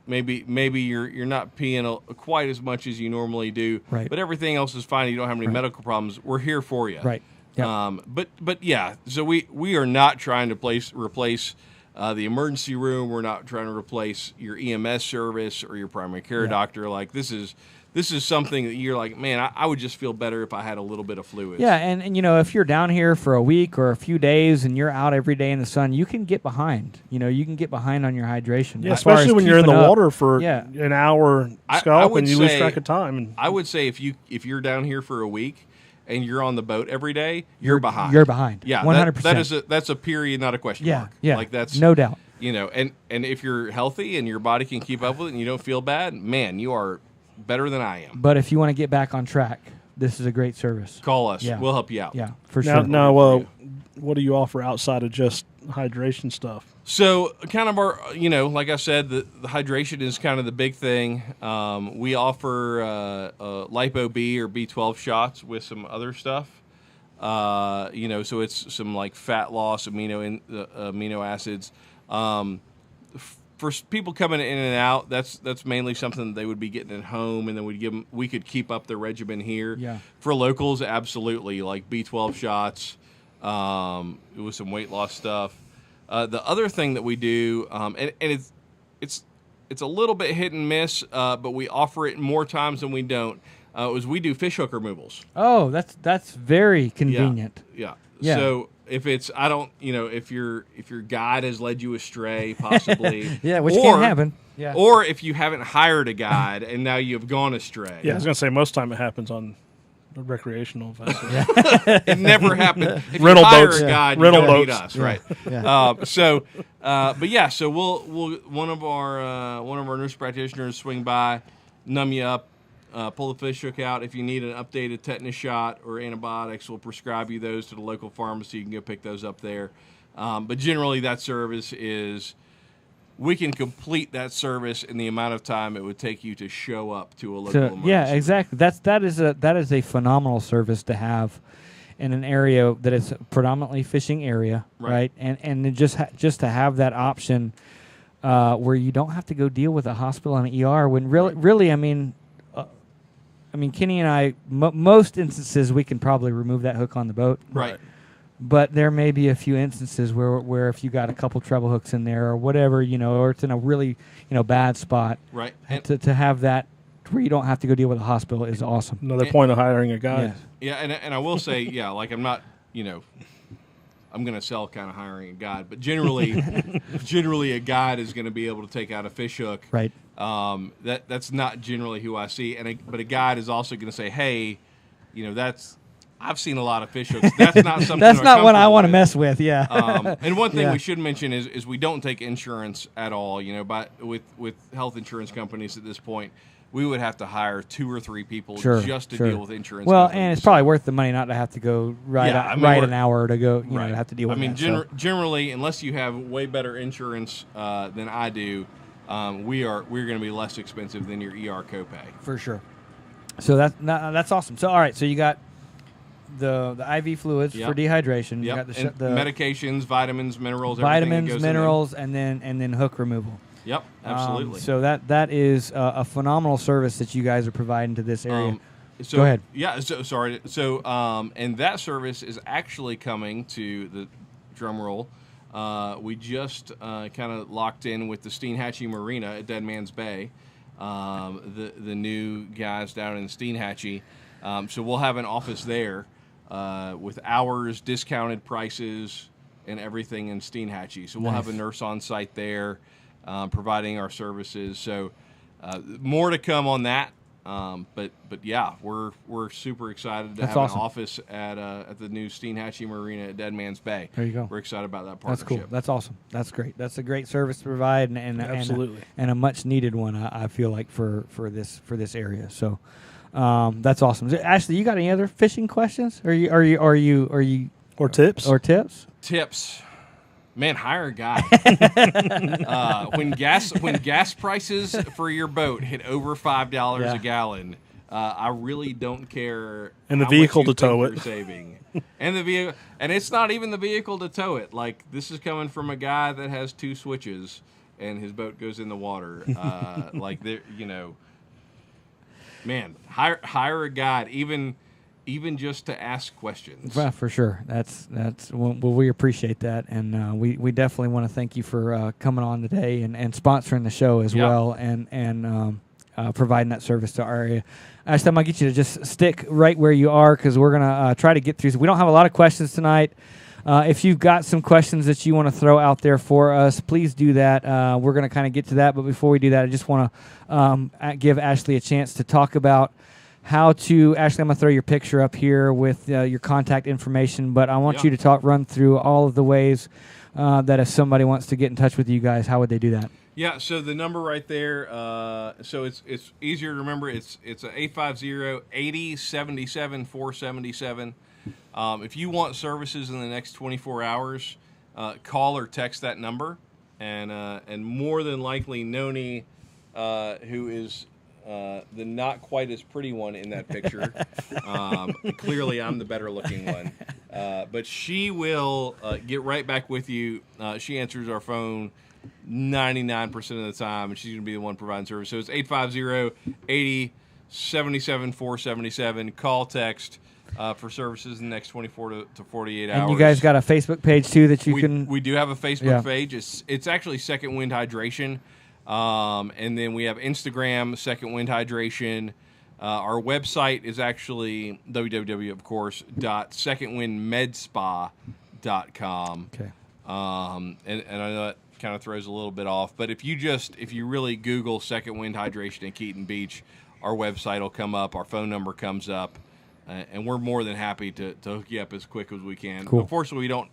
maybe you're not peeing quite as much as you normally do, Right. but everything else is fine. You don't have any medical problems. We're here for you. Right. Yep. But yeah, so we are not trying to replace the emergency room. We're not trying to replace your EMS service or your primary care doctor. Like this is something that you're like, man, I would just feel better if I had a little bit of fluids. Yeah, and if you're down here for a week or a few days and you're out every day in the sun, you can get behind. You can get behind on your hydration. Yeah, especially when you're in the water for Yeah. an hour scalp and you lose track of time. And I would say if you're down here for a week and you're on the boat every day, you're behind. You're behind. Yeah, 100%. That's a period, not a question mark. Yeah, like that's no doubt. And if you're healthy and your body can keep up with it and you don't feel bad, man, you are better than I am. But if you want to get back on track, this is a great service. Call us. Yeah. We'll help you out. Yeah, for now, sure. now, what do you offer outside of just hydration stuff? So kind of our, like I said, the hydration is kind of the big thing. We offer Lipo B or B12 shots with some other stuff. So it's some like fat loss, amino acids. For people coming in and out, that's mainly something that they would be getting at home, and then we could keep up the regimen here. Yeah. For locals, absolutely, like B12 shots, with some weight loss stuff. The other thing that we do, and it's a little bit hit and miss, but we offer it more times than we don't. Is we do fish hook removals. Oh, that's very convenient. Yeah. Yeah. So if it's if your guide has led you astray, possibly. Yeah, which can happen. Yeah. Or if you haven't hired a guide and now you've gone astray. Yeah, I was going to say most time it happens on the recreational vessel. It never happened. If Rental you hire boats. a guide, Rental you don't need boats. us, right? Yeah. So we'll one of our nurse practitioners swing by, numb you up, pull the fish hook out. If you need an updated tetanus shot or antibiotics, we'll prescribe you those to the local pharmacy. You can go pick those up there. But generally, that service is we can complete that service in the amount of time it would take you to show up to a local emergency. Yeah, exactly. That is a phenomenal service to have in an area that is a predominantly fishing area, right? And just to have that option where you don't have to go deal with a hospital and an ER. When really, I mean, Kenny and I, most instances we can probably remove that hook on the boat, Right. But there may be a few instances where if you got a couple treble hooks in there or whatever, or it's in a really bad spot, Right. To have that where you don't have to go deal with a hospital is awesome. Another point of hiring a guide. Yes. Yeah, and I will say, like I'm not, I'm going to sell kind of hiring a guide, but generally a guide is going to be able to take out a fish hook. Right. That's not generally who I see, but a guide is also going to say, hey, I've seen a lot of fish hooks. That's not something. That's not what I want to with. mess with. Yeah. And one thing Yeah. we should mention is we don't take insurance at all. With health insurance companies at this point, we would have to hire 2 or 3 people just to deal with insurance. Well, companies. and it's probably worth the money not to have to go ride an hour to go, right. to have to deal with. Generally, unless you have way better insurance than I do, we're going to be less expensive than your ER copay. For sure. So that's awesome. So all right, so you got the IV fluids for dehydration. You got the medications, vitamins, minerals, everything that goes minerals, and then hook remoul. Yep, absolutely. So that is a phenomenal service that you guys are providing to this area. Go ahead. Yeah, sorry. So, and that service is actually coming to the drum roll. We just kind of locked in with the Steenhatchee Marina at Dead Man's Bay. The new guys down in Steenhatchee. So we'll have an office there with hours, discounted prices, and everything in Steenhatchee. So we'll have a nurse on site there providing our services. So more to come on that. But yeah, we're super excited to have an office at the new Steenhatchee Marina at Dead Man's Bay. There you go. We're excited about that That's partnership. cool. That's awesome. That's great. That's a great service to provide, and Absolutely. and a much needed one. I feel like for this area. So that's awesome. Ashley, you got any other fishing questions? Or tips? Or tips? Tips. Man, hire a guy. When gas prices for your boat hit over $5 a gallon, I really don't care. And the how vehicle much you to tow think it. you're saving, and the vehicle, and it's not even the vehicle to tow it. Like this is coming from a guy that has 2 switches and his boat goes in the water. Like there, man, hire a guide, even just to ask questions. Well, for sure. That's well, we appreciate that, and we definitely want to thank you for coming on today and sponsoring the show as well, and providing that service to our area. Ashley, I'm going to get you to just stick right where you are because we're going to try to get through. We don't have a lot of questions tonight. If you've got some questions that you want to throw out there for us, please do that. We're going to kind of get to that, but before we do that, I just want to give Ashley a chance to talk about how to. Ashley, I'm going to throw your picture up here with your contact information, but I want you to run through all of the ways that if somebody wants to get in touch with you guys, how would they do that? Yeah, so the number right there, so it's easier to remember. It's a 850-80-77-477. If you want services in the next 24 hours, call or text that number, and more than likely Noni, who is the not quite as pretty one in that picture, clearly I'm the better looking one, but she will get right back with you. She answers our phone 99% of the time, and she's going to be the one providing service. So it's 850-80-77-477. Call, text for services in the next 24 to 48 hours. And you guys got a Facebook page, too, that you can... We do have a Facebook page. It's actually Second Wind Hydration. And then we have Instagram, Second Wind Hydration. Our website is actually www, of course, .secondwindmedspa.com. Okay. And I know that kind of throws a little bit off, but if you really Google Second Wind Hydration in Keaton Beach, our website will come up, our phone number comes up, and we're more than happy to hook you up as quick as we can. Cool. Unfortunately, we don't,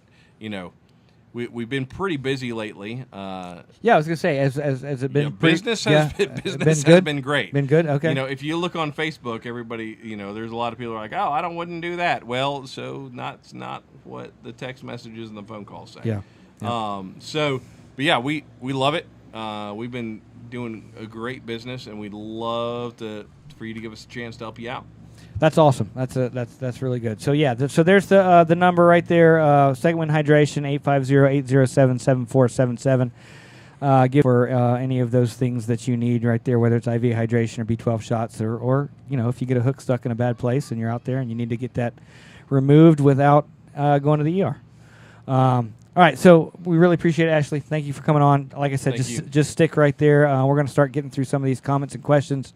we've been pretty busy lately. I was gonna say, has it been business has been great. Been good. Okay. If you look on Facebook, everybody, there's a lot of people who are like, oh, wouldn't do that. Well, so that's not what the text messages and the phone calls say. Yeah. But yeah, we love it. We've been doing a great business, and we'd love for you to give us a chance to help you out. That's awesome. That's really good. So yeah, so there's the number right there. Second Wind Hydration 850-807-7477. Give for any of those things that you need right there, whether it's IV hydration or B12 shots, or if you get a hook stuck in a bad place and you're out there and you need to get that removed without going to the ER. All right, so we really appreciate it, Ashley. Thank you for coming on. Like I said, just stick right there. We're going to start getting through some of these comments and questions.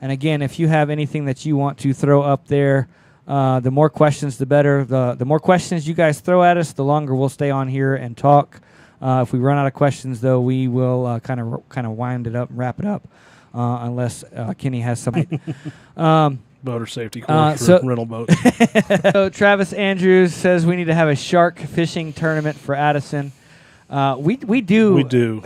And again, if you have anything that you want to throw up there, the more questions, the better. The more questions you guys throw at us, the longer we'll stay on here and talk. If we run out of questions, though, we will kind of wind it up and wrap it up, unless Kenny has something. Boater safety course for rental boat. So Travis Andrews says we need to have a shark fishing tournament for Addison. We do need to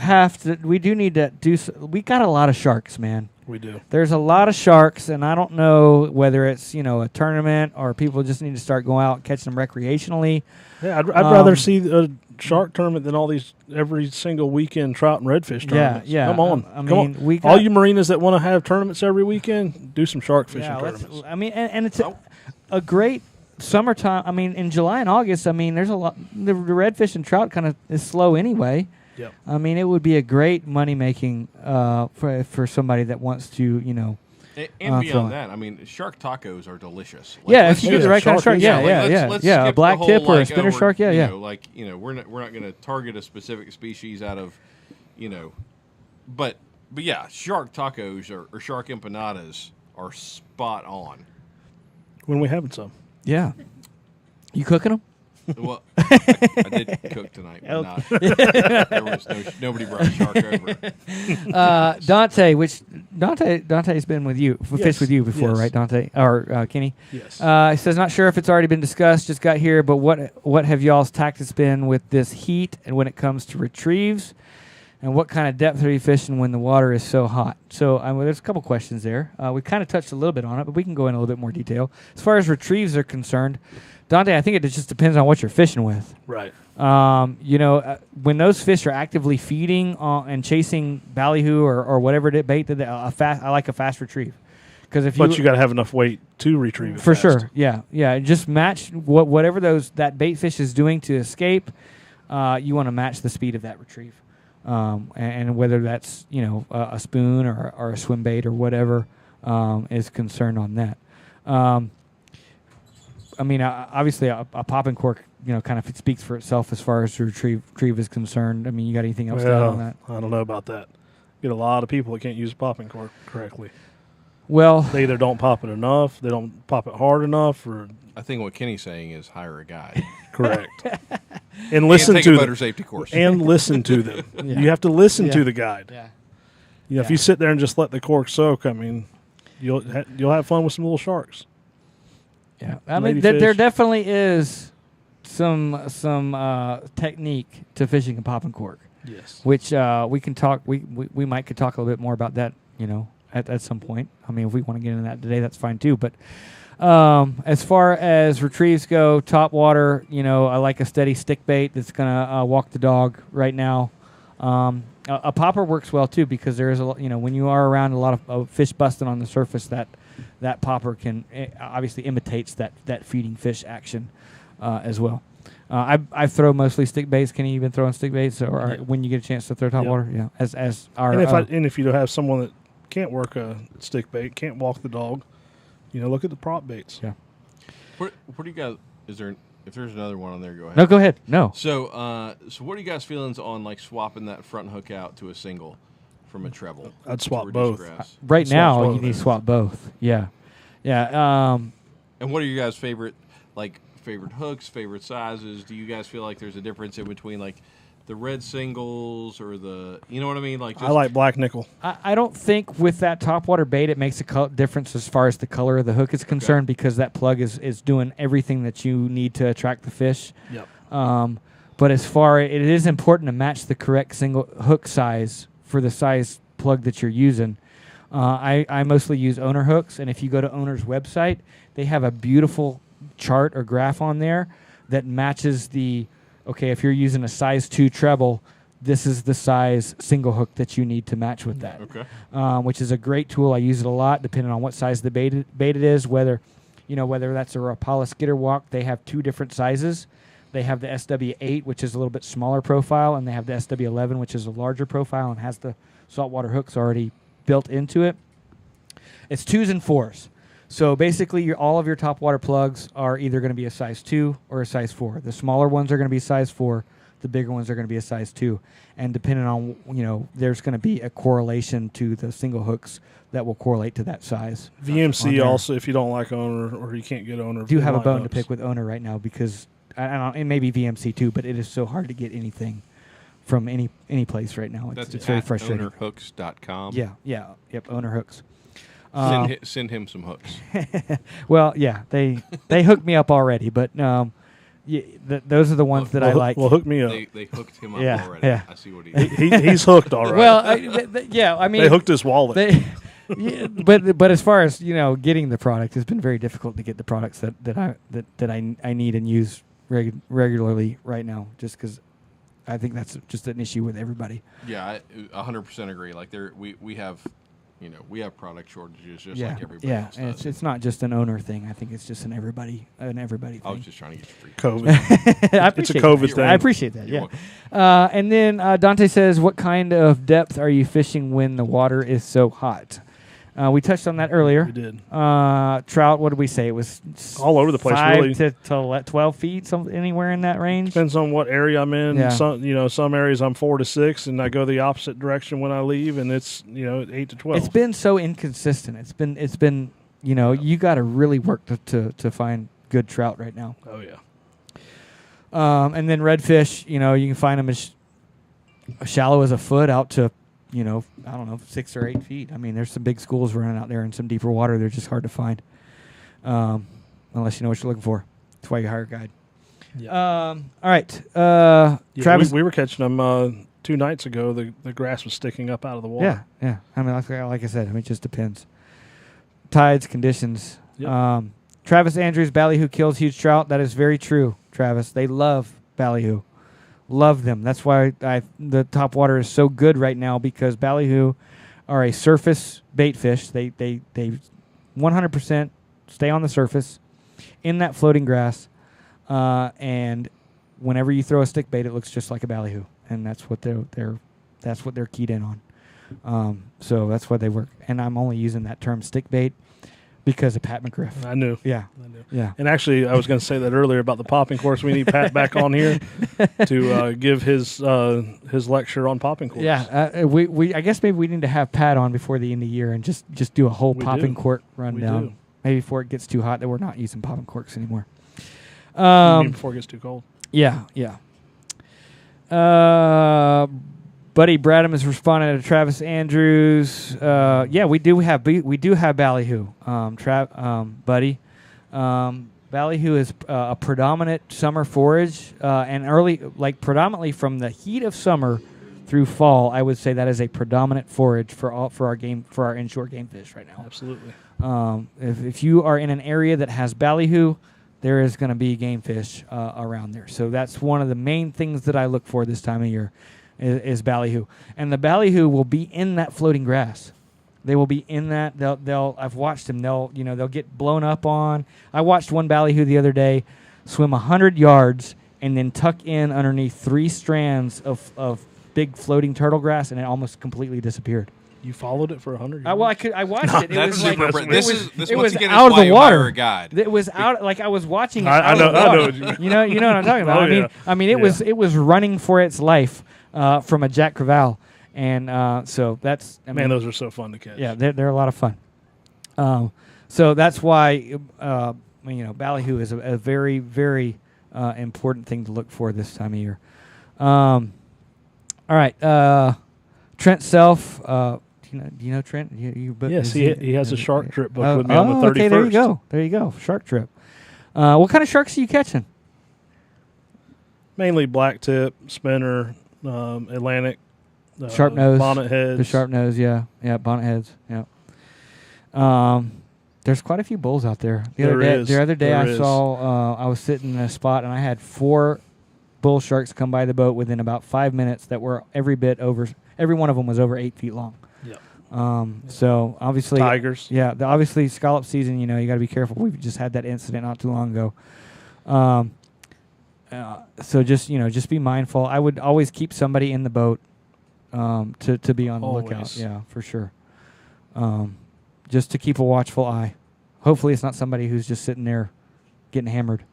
do. We got a lot of sharks, man. We do. There's a lot of sharks, and I don't know whether it's a tournament or people just need to start going out and catching them recreationally. Yeah, I'd rather see a shark tournament than all these every single weekend trout and redfish tournaments. Yeah. Come on. I mean, all you marinas that want to have tournaments every weekend, do some shark fishing tournaments. And it's a great summertime. I mean, in July and August, there's a lot. The redfish and trout kind of is slow anyway. Yep. It would be a great money making for somebody that wants to, And beyond that, shark tacos are delicious. If you get the right kind of shark, let's a black tip or a spinner shark, we're not going to target a specific species out of, but yeah, shark tacos or shark empanadas are spot on. When we having some? Yeah, you cooking them? Well, I did cook tonight, but not. There was nobody brought a shark over. Dante's been with you, fished with you before, right, Dante or Kenny? Yes. He says not sure if it's already been discussed. Just got here, but what have y'all's tactics been with this heat and when it comes to retrieves, and what kind of depth are you fishing when the water is so hot? So there's a couple questions there. We kind of touched a little bit on it, but we can go in a little bit more detail as far as retrieves are concerned. Dante, I think it just depends on what you're fishing with. Right. When those fish are actively feeding and chasing ballyhoo or whatever bait, I like a fast retrieve. But you got to have enough weight to retrieve it for fast. Sure. Yeah. Just match whatever that bait fish is doing to escape. You want to match the speed of that retrieve. and whether that's a spoon or a swim bait or whatever is concerned on that. I mean, obviously a popping cork, kind of speaks for itself as far as the retrieve is concerned. I mean, you got anything else to add on that? I don't know about that. Get a lot of people that can't use a popping cork correctly. Well, they either don't pop it enough, they don't pop it hard enough, or I think what Kenny's saying is hire a guide. Correct. And listen take to a motor safety course. And listen to them. Yeah. You have to listen to the guide. Yeah. If you sit there and just let the cork soak, I mean, you'll have fun with some little sharks. Yeah, I mean, there definitely is some technique to fishing a popping cork. Yes. Which we can talk. We could talk a little bit more about that. At some point. I mean, if we want to get into that today, that's fine too. But as far as retrieves go, top water, I like a steady stick bait that's gonna walk the dog right now. A popper works well too because there is when you are around a lot of fish busting on the surface, that popper can obviously imitates that feeding fish action as well. I throw mostly stick baits. Can you even throw in stick baits or when you get a chance to throw top water? Yeah, as our and if you don't have someone that can't work a stick bait, can't walk the dog, look at the prop baits. Yeah. What do you guys? Is there? If there's another one on there, go ahead. No, go ahead. No. So, what are you guys' feelings on like swapping that front hook out to a single from a treble? I'd swap both. Right now, you need to swap both. Yeah. Yeah. And what are you guys' favorite hooks, favorite sizes? Do you guys feel like there's a difference in between like the red singles or the, you know what I mean? Like I like black nickel. I don't think with that topwater bait it makes a difference as far as the color of the hook is concerned because that plug is doing everything that you need to attract the fish. Yep. But as far it is important to match the correct single hook size for the size plug that you're using. I mostly use Owner hooks, and if you go to Owner's website, they have a beautiful chart or graph on there that matches if you're using a size 2 treble, this is the size single hook that you need to match with that. Okay. Which is a great tool. I use it a lot, depending on what size the bait it is. Whether that's a Rapala Skitter Walk, they have 2 different sizes. They have the SW8, which is a little bit smaller profile, and they have the SW11, which is a larger profile and has the saltwater hooks already built into it. It's 2s and 4s. So basically, all of your top water plugs are either going to be a size 2 or a size 4. The smaller ones are going to be size 4. The bigger ones are going to be a size 2. And depending on, there's going to be a correlation to the single hooks that will correlate to that size. VMC also, if you don't like Owner or you can't get Owner. Do have a bone to pick with Owner right now because, it may be VMC too, but it is so hard to get anything from any place right now. It's very frustrating. Ownerhooks.com. Yeah. Yep, Owner hooks. Send him some hooks. Well, yeah, they hooked me up already, but those are the ones that I like. Well, hook me up. They hooked him up already. Yeah. I see what he's hooked all right. Well, I mean, they hooked his wallet. But as far as getting the product, it's been very difficult to get the products that I need and use regularly right now, just because I think that's just an issue with everybody. Yeah, I 100% agree. Like we have. We have product shortages just like everybody else does. And it's not just an Owner thing. I think it's just an everybody thing. I was just trying to get you free. COVID. It's a COVID thing. I appreciate that, yeah. And then Dante says, what kind of depth are you fishing when the water is so hot? We touched on that earlier. We did. Trout, what did we say? It was all over the place, 5 really. to 12 feet, anywhere in that range? Depends on what area I'm in. Yeah. Some areas I'm 4 to 6, and I go the opposite direction when I leave, and it's 8 to 12. It's been so inconsistent. It's been you got to really work to find good trout right now. Oh yeah. And then redfish, you can find them as shallow as a foot out to I don't know, 6 or 8 feet. I mean, there's some big schools running out there in some deeper water. They're just hard to find, unless you know what you're looking for. That's why you hire a guide. Yeah. All right. Travis, we were catching them 2 nights ago. The grass was sticking up out of the water. Yeah. I mean, like I said, it just depends. Tides, conditions. Yep. Travis Andrews, ballyhoo kills huge trout. That is very true, Travis. They love ballyhoo. Love them. That's why the top water is so good right now, because ballyhoo are a surface bait fish. They 100% stay on the surface in that floating grass, and whenever you throw a stick bait, it looks just like a ballyhoo, and that's what they're That's what they're keyed in on. So that's why they work. And I'm only using that term stick bait because of Pat McGriff. I knew. Yeah. Yeah. And actually, I was going to say that earlier about the popping course. We need Pat back on here to give his lecture on popping course. Yeah. We I guess maybe we need to have Pat on before the end of the year and just do a whole popping cork rundown. do. Maybe before it gets too hot that we're not using popping corks anymore. You mean before it gets too cold. Yeah. Buddy Bradham has responded to Travis Andrews. Yeah, we do have ballyhoo. Buddy, ballyhoo is a predominant summer forage, and predominantly from the heat of summer through fall. I would say that is a predominant forage for our inshore game fish right now. Absolutely. If you are in an area that has ballyhoo, there is going to be game fish around there. So that's one of the main things that I look for this time of year. Is ballyhoo, and the ballyhoo will be in that floating grass. They will be in that. I've watched them. They'll get blown up on. I watched one ballyhoo the other day swim 100 yards and then tuck in underneath 3 strands of big floating turtle grass, and it almost completely disappeared. You followed it for 100 yards? Well, I watched it. It was like this was again out of the water. A guide. It was out. Like I was watching it. I know what you mean. You know what I'm talking about. It was running for its life. From a Jack Crevalle, and so that's those are so fun to catch. Yeah, they're a lot of fun. So that's why ballyhoo is a very, very important thing to look for this time of year. All right, Trent Self. Do you know Trent? Yes, he has a shark trip booked with me on the 31st. Okay, there you go, shark trip. What kind of sharks are you catching? Mainly black tip, spinner. Atlantic, sharp nose, bonnet heads. The sharp nose, yeah, bonnet heads, yeah. There's quite a few bulls out there. The other day I saw. I was sitting in a spot and I had 4 bull sharks come by the boat within about 5 minutes that were every one of them was over 8 feet long. Yeah. So obviously tigers. Yeah, obviously scallop season. You got to be careful. We've just had that incident not too long ago. So just be mindful. I would always keep somebody in the boat to be on the lookout. Yeah, for sure. Just to keep a watchful eye. Hopefully it's not somebody who's just sitting there getting hammered,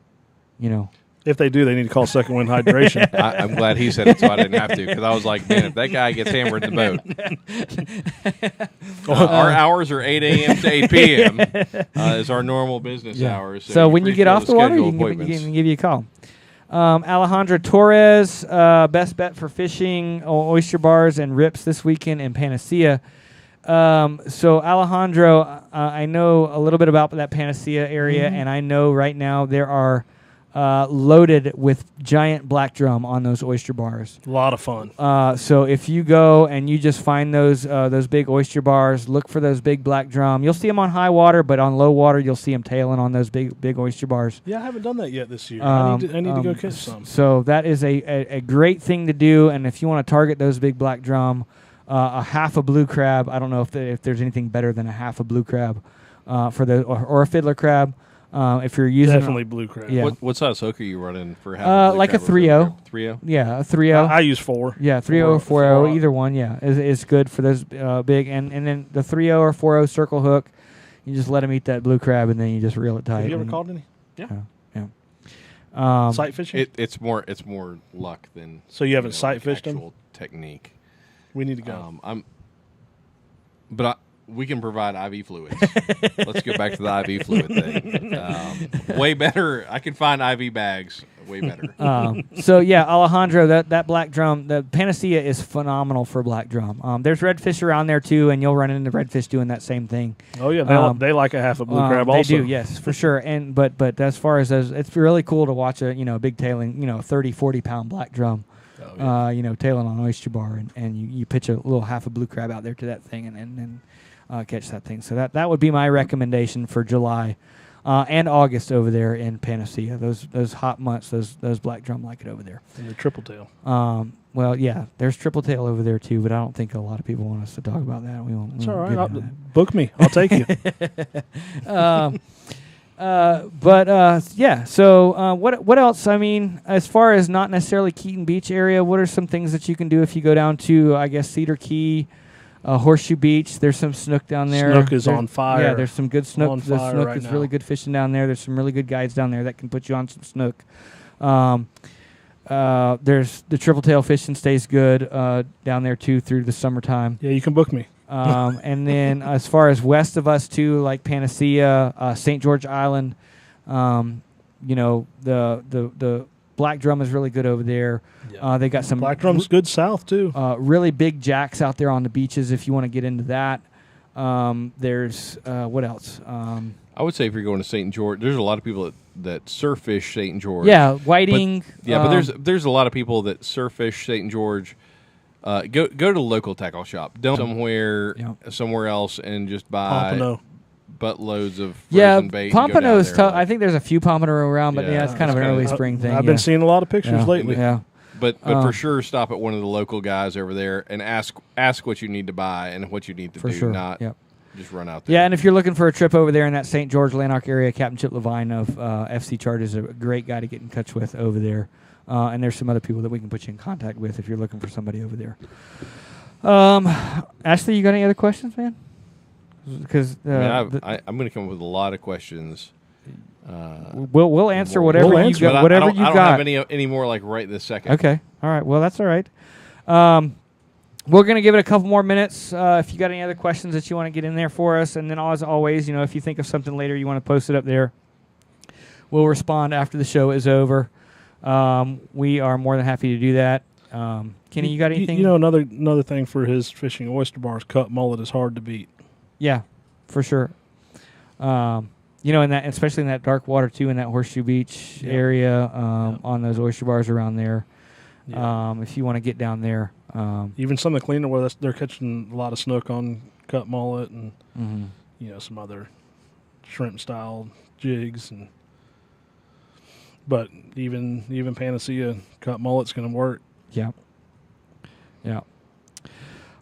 If they do, they need to call Second Wind Hydration. I'm glad he said it so I didn't have to, because I was like, man, if that guy gets hammered in the boat. Our hours are 8 a.m. to 8 p.m. Is our normal business hours. So when you get off the water, you can give you a call. Alejandro Torres, best bet for fishing oyster bars and rips this weekend in Panacea. So Alejandro, I know a little bit about that Panacea area, and I know right now there are loaded with giant black drum on those oyster bars. A lot of fun. So if you go and you just find those big oyster bars, look for those big black drum. You'll see them on high water, but on low water you'll see them tailing on those big oyster bars. Yeah, I haven't done that yet this year. I need to go catch some. So that is a great thing to do, and if you want to target those big black drum, a half a blue crab. I don't know if there's anything better than a half a blue crab or a fiddler crab. If you're using definitely blue crab. Yeah. What size hook are you running for? Like a 3-0. 3-0. Yeah, a 3-0. I use 4. Yeah, 3-0 or 4-0, either one. Yeah, is good for those big. And then the 3-0 or 4-0 circle hook, you just let them eat that blue crab and then you just reel it tight. Have you ever caught any? Yeah. Sight fishing. It's more luck than. So you haven't sight fished them? Technique. We need to go. We can provide IV fluids. Let's go back to the IV fluid thing. Way better. I can find IV bags. Way better. So yeah, Alejandro, that black drum, the Panacea is phenomenal for black drum. There's redfish around there too, and you'll run into redfish doing that same thing. Oh yeah, they like a half a blue crab also. They do, yes, for sure. And but as far as those, it's really cool to watch a big tailing 30-40 pound black drum. Oh, yeah. Tailing on an oyster bar, and you pitch a little half a blue crab out there to that thing, and then catch that thing. So that would be my recommendation for July and August over there in Panacea. Those hot months, those black drum like it over there. And the triple tail. Well, yeah, there's triple tail over there too, but I don't think a lot of people want us to talk about that. We won't. It's all right. Book me. I'll take you. Yeah. So what else? I mean, as far as not necessarily Keaton Beach area, what are some things that you can do if you go down to, I guess, Cedar Key, Horseshoe Beach? There's some snook down there. Snook is on fire. Yeah, there's some good snook. On The fire snook right is now. really good fishing down there. There's some really good guides down there that can put you on some snook. There's the triple tail fishing stays good down there too through the summertime. Yeah, you can book me. And then as far as west of us too, like Panacea, St. George Island, the Black Drum is really good over there. Yeah. They got some Black Drum's good south too. really big jacks out there on the beaches if you want to get into that. There's what else? I would say if you're going to St. George, there's a lot of people that surf fish St. George. Yeah, whiting. But there's a lot of people that surf fish St. George. Go to the local tackle shop. Don't somewhere else and just buy Pompano. buttloads of frozen bait. Pompano is tough. I think there's a few pompano around, but Yeah, it's kind of an early spring thing. I've been seeing a lot of pictures lately. Yeah. But for sure, stop at one of the local guys over there and ask what you need to buy and what you need to For do. sure. Not Yep. just run out there. Yeah, and if you're looking for a trip over there in that St. George Lanark area, Captain Chip Levine of FC Charge is a great guy to get in touch with over there. And there's some other people that we can put you in contact with if you're looking for somebody over there. Ashley, you got any other questions, man? Because I'm going to come up with a lot of questions. We'll answer whatever we'll you answer, got. But Whatever I don't you got. have any more like right this second. Okay. All right. Well, that's all right. We're going to give it a couple more minutes. If you got any other questions that you want to get in there for us, and then as always, if you think of something later you want to post it up there, we'll respond after the show is over. We are more than happy to do that. Kenny, you got anything? Another thing for his fishing oyster bars, cut mullet is hard to beat. Yeah, for sure. In that, especially in that dark water too, in that Horseshoe Beach area, on those oyster bars around there. Yeah. If you want to get down there, even some of the cleaner where they're catching a lot of snook on cut mullet and some other shrimp style jigs but even Panacea cut mullet's going to work. Yeah.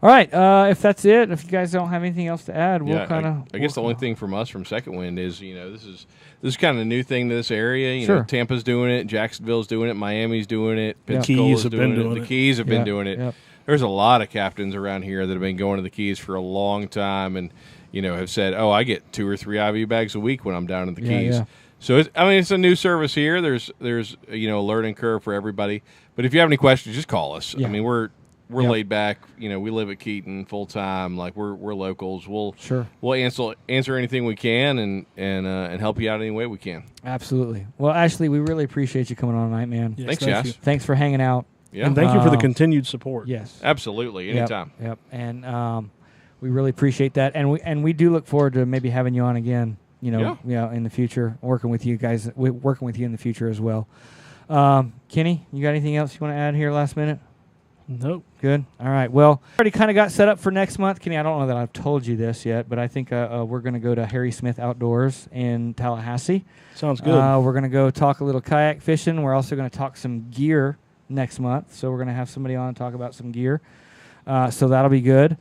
All right. If that's it, if you guys don't have anything else to add, we'll kind of. I guess the only thing from us from Second Wind is this is kind of a new thing to this area. You Sure. know, Tampa's doing it, Jacksonville's doing it, Miami's doing it, Keys Pensacola's have been doing The it. Keys have been doing it. Yep. There's a lot of captains around here that have been going to the Keys for a long time, and have said, "Oh, I get 2 or 3 IV bags a week when I'm down in the Keys." Yeah. So it's a new service here. There's a learning curve for everybody. But if you have any questions, just call us. Yeah. I mean, we're laid back. We live at Keaton full time. Like we're locals. We'll answer anything we can and help you out any way we can. Absolutely. Well, Ashley, we really appreciate you coming on tonight, man. Yes, Thanks, thank Josh. Thanks for hanging out. Yeah, And thank you for the continued support. Yes. absolutely. Anytime. Yep. And we really appreciate that, and we do look forward to maybe having you on again. In the future, working with you guys, working with you in the future as well. Kenny, you got anything else you want to add here last minute? Nope. Good. All right. Well, already kind of got set up for next month. Kenny, I don't know that I've told you this yet, but I think we're going to go to Harry Smith Outdoors in Tallahassee. Sounds good. We're going to go talk a little kayak fishing. We're also going to talk some gear next month. So we're going to have somebody on and talk about some gear. So that'll be good.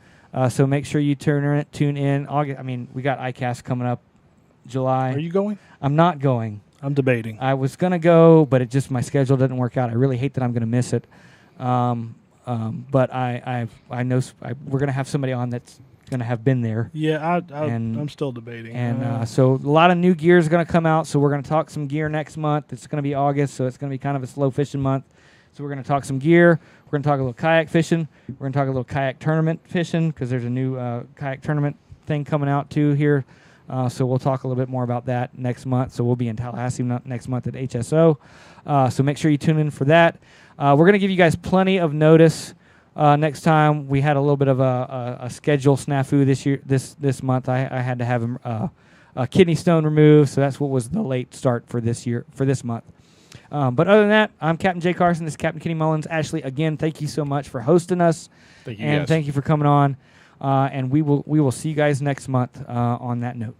So make sure you tune in. August. I mean, we got ICAST coming up July. Are you going? I'm not going. I'm debating. I was going to go, but my schedule didn't work out. I really hate that I'm going to miss it. But I know we're going to have somebody on that's going to have been there. Yeah, I'm still debating. And so a lot of new gear is going to come out. So we're going to talk some gear next month. It's going to be August, so it's going to be kind of a slow fishing month. So we're going to talk some gear. We're going to talk a little kayak fishing. We're going to talk a little kayak tournament fishing because there's a new kayak tournament thing coming out too here. So we'll talk a little bit more about that next month. So we'll be in Tallahassee next month at HSO. So make sure you tune in for that. We're going to give you guys plenty of notice next time. We had a little bit of a schedule snafu this month. I had to have a kidney stone removed, so that's what was the late start for this month. But other than that, I'm Captain Jay Carson. This is Captain Kenny Mullins. Ashley, again, thank you so much for hosting us. Thank you, and guys. thank you for coming on. And we will see you guys next month on that note.